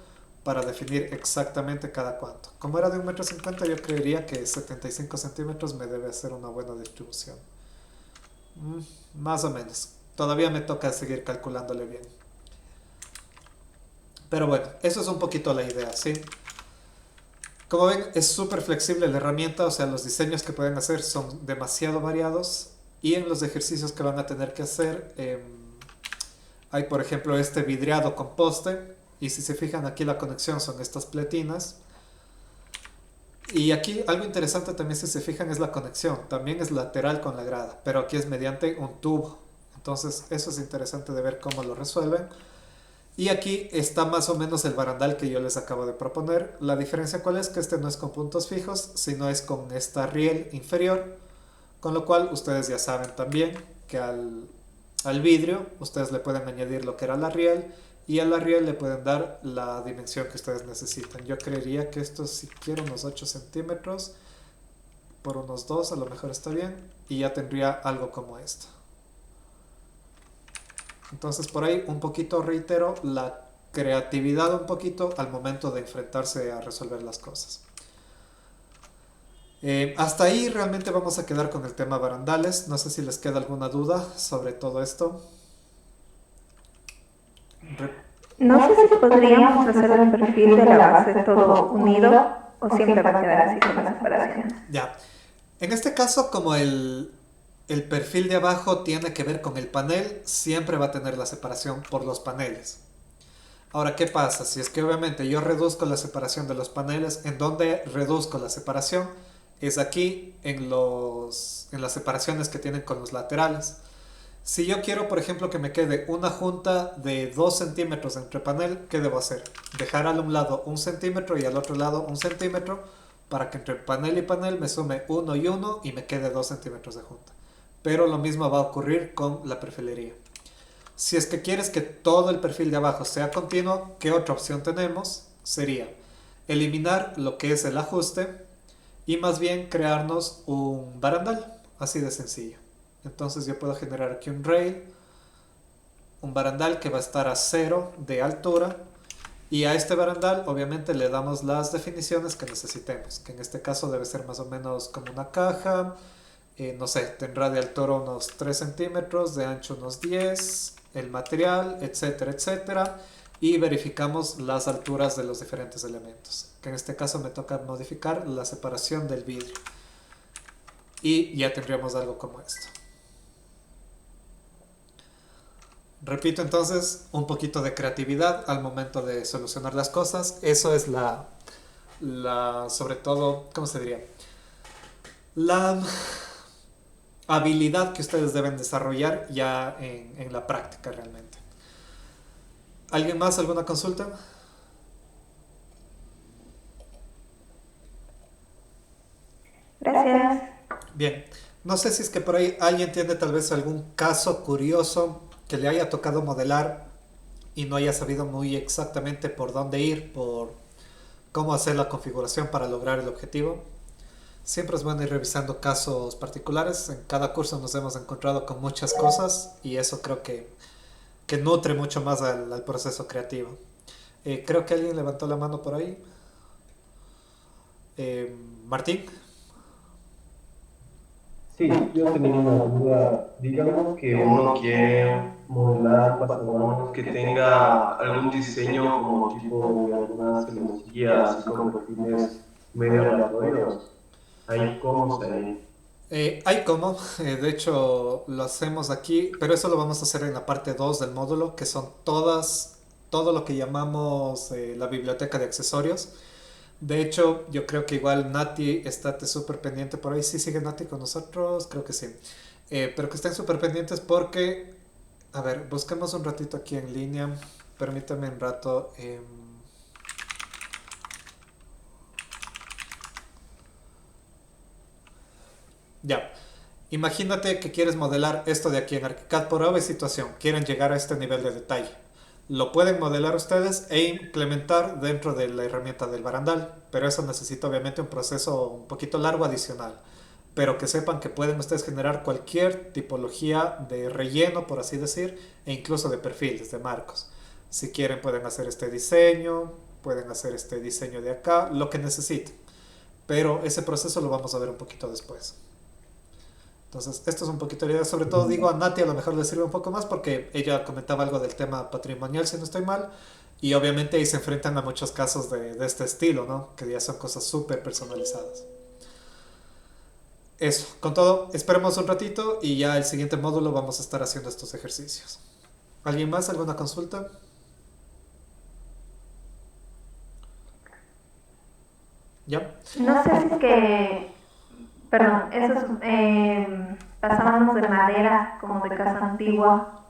para definir exactamente cada cuánto. Como era de 1,50 m, yo creería que 75 centímetros me debe hacer una buena distribución. Más o menos. Todavía me toca seguir calculándole bien. Pero bueno, eso es un poquito la idea, ¿sí? Como ven, es súper flexible la herramienta, o sea, los diseños que pueden hacer son demasiado variados. Y en los ejercicios que van a tener que hacer, hay por ejemplo este vidriado con poste. Y si se fijan aquí la conexión son estas pletinas. Y aquí algo interesante también, si se fijan, es la conexión. También es lateral con la grada, pero aquí es mediante un tubo. Entonces eso es interesante de ver cómo lo resuelven. Y aquí está más o menos el barandal que yo les acabo de proponer. La diferencia cuál es, que este no es con puntos fijos, sino es con esta riel inferior, con lo cual ustedes ya saben también que al vidrio ustedes le pueden añadir lo que era la riel, y a la riel le pueden dar la dimensión que ustedes necesitan. Yo creería que esto, si quiero, unos 8 centímetros por unos 2 a lo mejor está bien, y ya tendría algo como esto. Entonces por ahí un poquito, reitero, la creatividad un poquito al momento de enfrentarse a resolver las cosas. Hasta ahí realmente vamos a quedar con el tema barandales. No sé si les queda alguna duda sobre todo esto. No sé si podríamos hacer el perfil de la base todo unido o siempre va a quedar así con las separaciones. Ya. En este caso, como el perfil de abajo tiene que ver con el panel, siempre va a tener la separación por los paneles. Ahora, ¿qué pasa? Si es que obviamente yo reduzco la separación de los paneles, ¿en dónde reduzco la separación? Es aquí en las separaciones que tienen con los laterales. Si yo quiero, por ejemplo, que me quede una junta de 2 centímetros entre panel, ¿qué debo hacer? Dejar al un lado 1 centímetro y al otro lado 1 centímetro, para que entre panel y panel me sume 1 y 1 y me quede 2 centímetros de junta. Pero lo mismo va a ocurrir con la perfilería. Si es que quieres que todo el perfil de abajo sea continuo, ¿qué otra opción tenemos? Sería eliminar lo que es el ajuste y más bien crearnos un barandal, así de sencillo. Entonces yo puedo generar aquí un rail, un barandal que va a estar a 0 de altura, y a este barandal obviamente le damos las definiciones que necesitemos, que en este caso debe ser más o menos como una caja, no sé, tendrá de altura unos 3 centímetros, de ancho unos 10, el material, etcétera, etcétera, y verificamos las alturas de los diferentes elementos, que en este caso me toca modificar la separación del vidrio, y ya tendríamos algo como esto. Repito entonces, un poquito de creatividad al momento de solucionar las cosas. Eso es sobre todo, ¿cómo se diría? La habilidad que ustedes deben desarrollar ya en la práctica realmente. ¿Alguien más? ¿Alguna consulta? Gracias. Bien, no sé si es que por ahí alguien tiene tal vez algún caso curioso que le haya tocado modelar y no haya sabido muy exactamente por dónde ir, por cómo hacer la configuración para lograr el objetivo. Siempre es bueno ir revisando casos particulares. En cada curso nos hemos encontrado con muchas cosas y eso creo que nutre mucho más al proceso creativo. Creo que alguien levantó la mano por ahí. Martín. Sí, yo tenía una duda. Digamos que uno quiere modelar pasamontañas que tenga algún diseño como tipo de algunas celosías, así como perfiles medio aleatorios. Ahí cómo se ve. Hay como, de hecho lo hacemos aquí, pero eso lo vamos a hacer en la parte 2 del módulo, que son todo lo que llamamos la biblioteca de accesorios. De hecho, yo creo que igual Nati estate súper pendiente por ahí. Sí, sigue Nati con nosotros, creo que sí. Pero que estén súper pendientes porque, a ver, busquemos un ratito aquí en línea. Permítame un rato. Ya. Imagínate que quieres modelar esto de aquí en ArchiCAD por obvia situación. Quieren llegar a este nivel de detalle. Lo pueden modelar ustedes e implementar dentro de la herramienta del barandal, pero eso necesita obviamente un proceso un poquito largo adicional. Pero que sepan que pueden ustedes generar cualquier tipología de relleno, por así decir, e incluso de perfiles, de marcos. Si quieren pueden hacer este diseño, pueden hacer este diseño de acá, lo que necesiten. Pero ese proceso lo vamos a ver un poquito después. Entonces, esto es un poquito de idea. Sobre todo digo a Nati, a lo mejor le sirve un poco más porque ella comentaba algo del tema patrimonial, si no estoy mal. Y obviamente ahí se enfrentan a muchos casos de este estilo, ¿no? Que ya son cosas súper personalizadas. Eso, con todo, esperemos un ratito y ya el siguiente módulo vamos a estar haciendo estos ejercicios. ¿Alguien más? ¿Alguna consulta? ¿Ya? No sé si es que, perdón, esos pasamos de madera como de casa antigua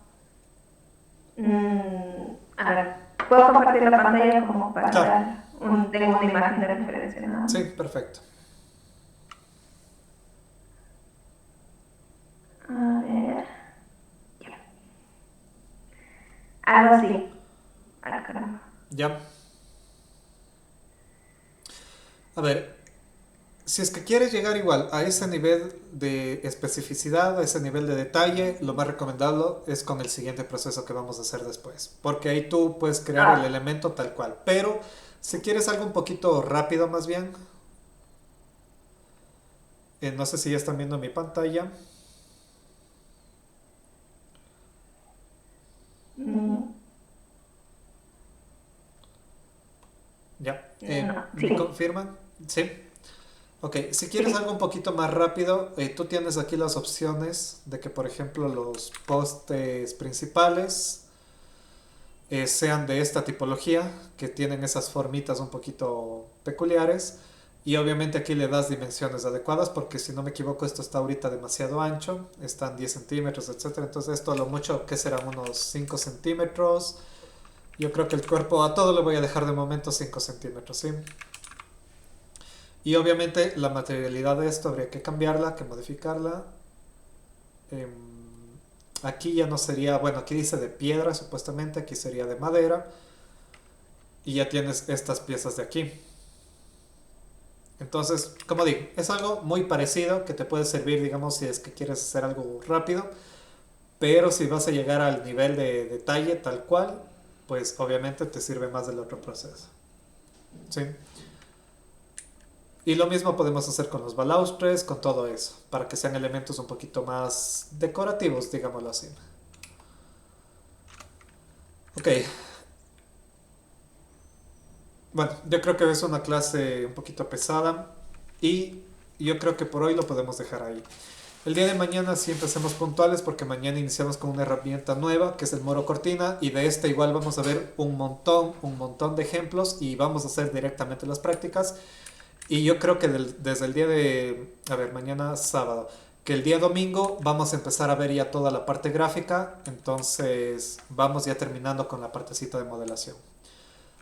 ver, puedo compartir la pantalla como para Claro. dar tengo una imagen de referencia, ¿no? Sí, perfecto. A ver. Ya. Algo así. Ah, caramba. Ya. A ver, si es que quieres llegar igual a ese nivel de especificidad, a ese nivel de detalle, lo más recomendable es con el siguiente proceso que vamos a hacer después. Porque ahí tú puedes crear el elemento tal cual. Pero si quieres algo un poquito rápido más bien, no sé si ya están viendo mi pantalla. Mm, Ya. No, ¿Me sí. confirman? Sí. Ok, si quieres algo un poquito más rápido, tú tienes aquí las opciones de que, por ejemplo, los postes principales sean de esta tipología, que tienen esas formitas un poquito peculiares. Y obviamente aquí le das dimensiones adecuadas, porque si no me equivoco, esto está ahorita demasiado ancho, están 10 centímetros, etcétera. Entonces, esto a lo mucho, que serán unos 5 centímetros. Yo creo que el cuerpo a todo le voy a dejar de momento 5 centímetros, ¿sí? Y obviamente la materialidad de esto habría que cambiarla, que modificarla. Em, Aquí ya no sería, bueno, aquí dice de piedra supuestamente, aquí sería de madera. Y ya tienes estas piezas de aquí. Entonces, como digo, es algo muy parecido que te puede servir, digamos, si es que quieres hacer algo rápido. Pero si vas a llegar al nivel de detalle tal cual, pues obviamente te sirve más del otro proceso. ¿Sí? Y lo mismo podemos hacer con los balaustres, con todo eso, para que sean elementos un poquito más decorativos, digámoslo así. Ok, bueno, yo creo que es una clase un poquito pesada y yo creo que por hoy lo podemos dejar ahí. El día de mañana sí empecemos puntuales porque mañana iniciamos con una herramienta nueva que es el Moro Cortina y de esta igual vamos a ver un montón de ejemplos y vamos a hacer directamente las prácticas. Y yo creo que desde el día de, a ver, mañana sábado, que el día domingo vamos a empezar a ver ya toda la parte gráfica, entonces vamos ya terminando con la partecita de modelación.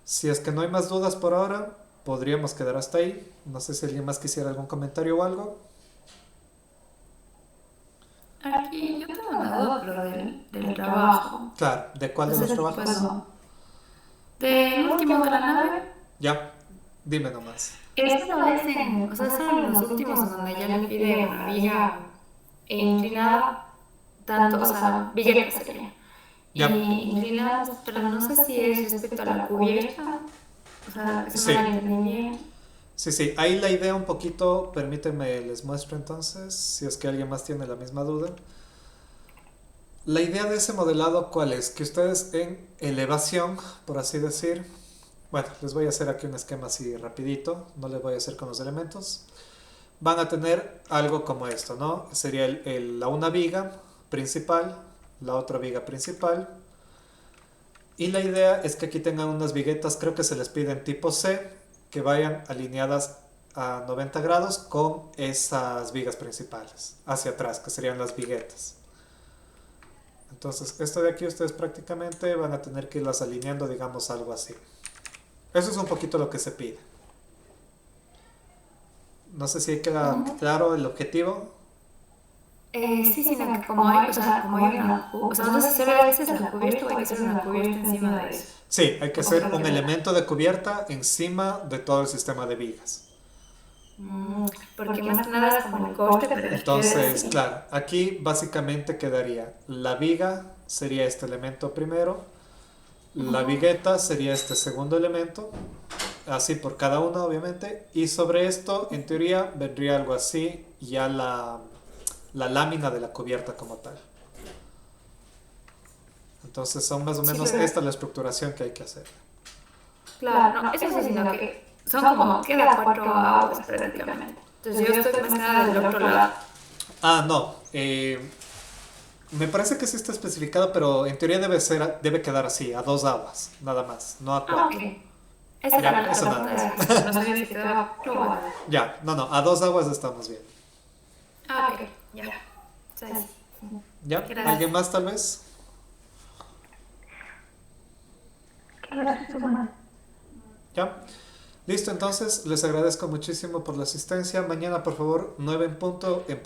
Si es que no hay más dudas por ahora, podríamos quedar hasta ahí. No sé si alguien más quisiera algún comentario o algo. Aquí yo tengo una duda, pero del trabajo. Claro, ¿de cuál de los Entonces, trabajos? bueno, del último de la nave, Ya, dime nomás. este no es en, o sea, son los últimos en donde ya le pide una viga inclinada, tanto, o sea, vigueta sería. Ya, Inclinadas, pero no sé si es respecto a la cubierta, o sea, eso sí, no lo entendí bien. sí, ahí la idea un poquito, permíteme les muestro entonces, si es que alguien más tiene la misma duda. La idea de ese modelado, ¿cuál es? Que ustedes en elevación, por así decir, bueno, les voy a hacer aquí un esquema así rapidito, no les voy a hacer con los elementos. Van a tener algo como esto, ¿no? Sería una viga principal, la otra viga principal. Y la idea es que aquí tengan unas viguetas, creo que se les piden tipo C, que vayan alineadas a 90 grados con esas vigas principales, hacia atrás, que serían las viguetas. Entonces, esto de aquí ustedes prácticamente van a tener que irlas alineando, digamos, algo así. Eso es un poquito lo que se pide. No sé si queda claro el objetivo. Sí, sino que como hay, o sea, como hay una, o sea, no sé si solo a veces la cubierta o hay que hacer una cubierta encima de eso. Sí, hay que hacer Como un que- elemento de cubierta encima de todo el sistema de vigas. Porque más que nada es como el corte, pero que quede Entonces, así. claro, aquí básicamente quedaría la viga, sería este elemento primero, la vigueta sería este segundo elemento, así por cada uno obviamente, y sobre esto en teoría vendría algo así, ya la lámina de la cubierta como tal. Entonces son más o Sí, menos pero- esta la estructuración que hay que hacer. Claro, no, eso sí, sino que son como, queda cuatro aguas prácticamente. Entonces yo estoy más que nada del otro lado. Ah, no, me parece que sí está especificado, pero en teoría debe quedar así, a dos aguas, nada más, no a Ah, cuatro. ok. Esa Ya, era la eso pregunta, nada de no sabía si quedaba cuatro o aguas. Ya, no, a dos aguas estamos bien. Ah, ok, ya. ¿Sabes? ¿Ya? Gracias. ¿Alguien más tal vez? Recursos humanos. ¿Ya? Listo, entonces les agradezco muchísimo por la asistencia. Mañana, por favor, 9 en punto, empezamos.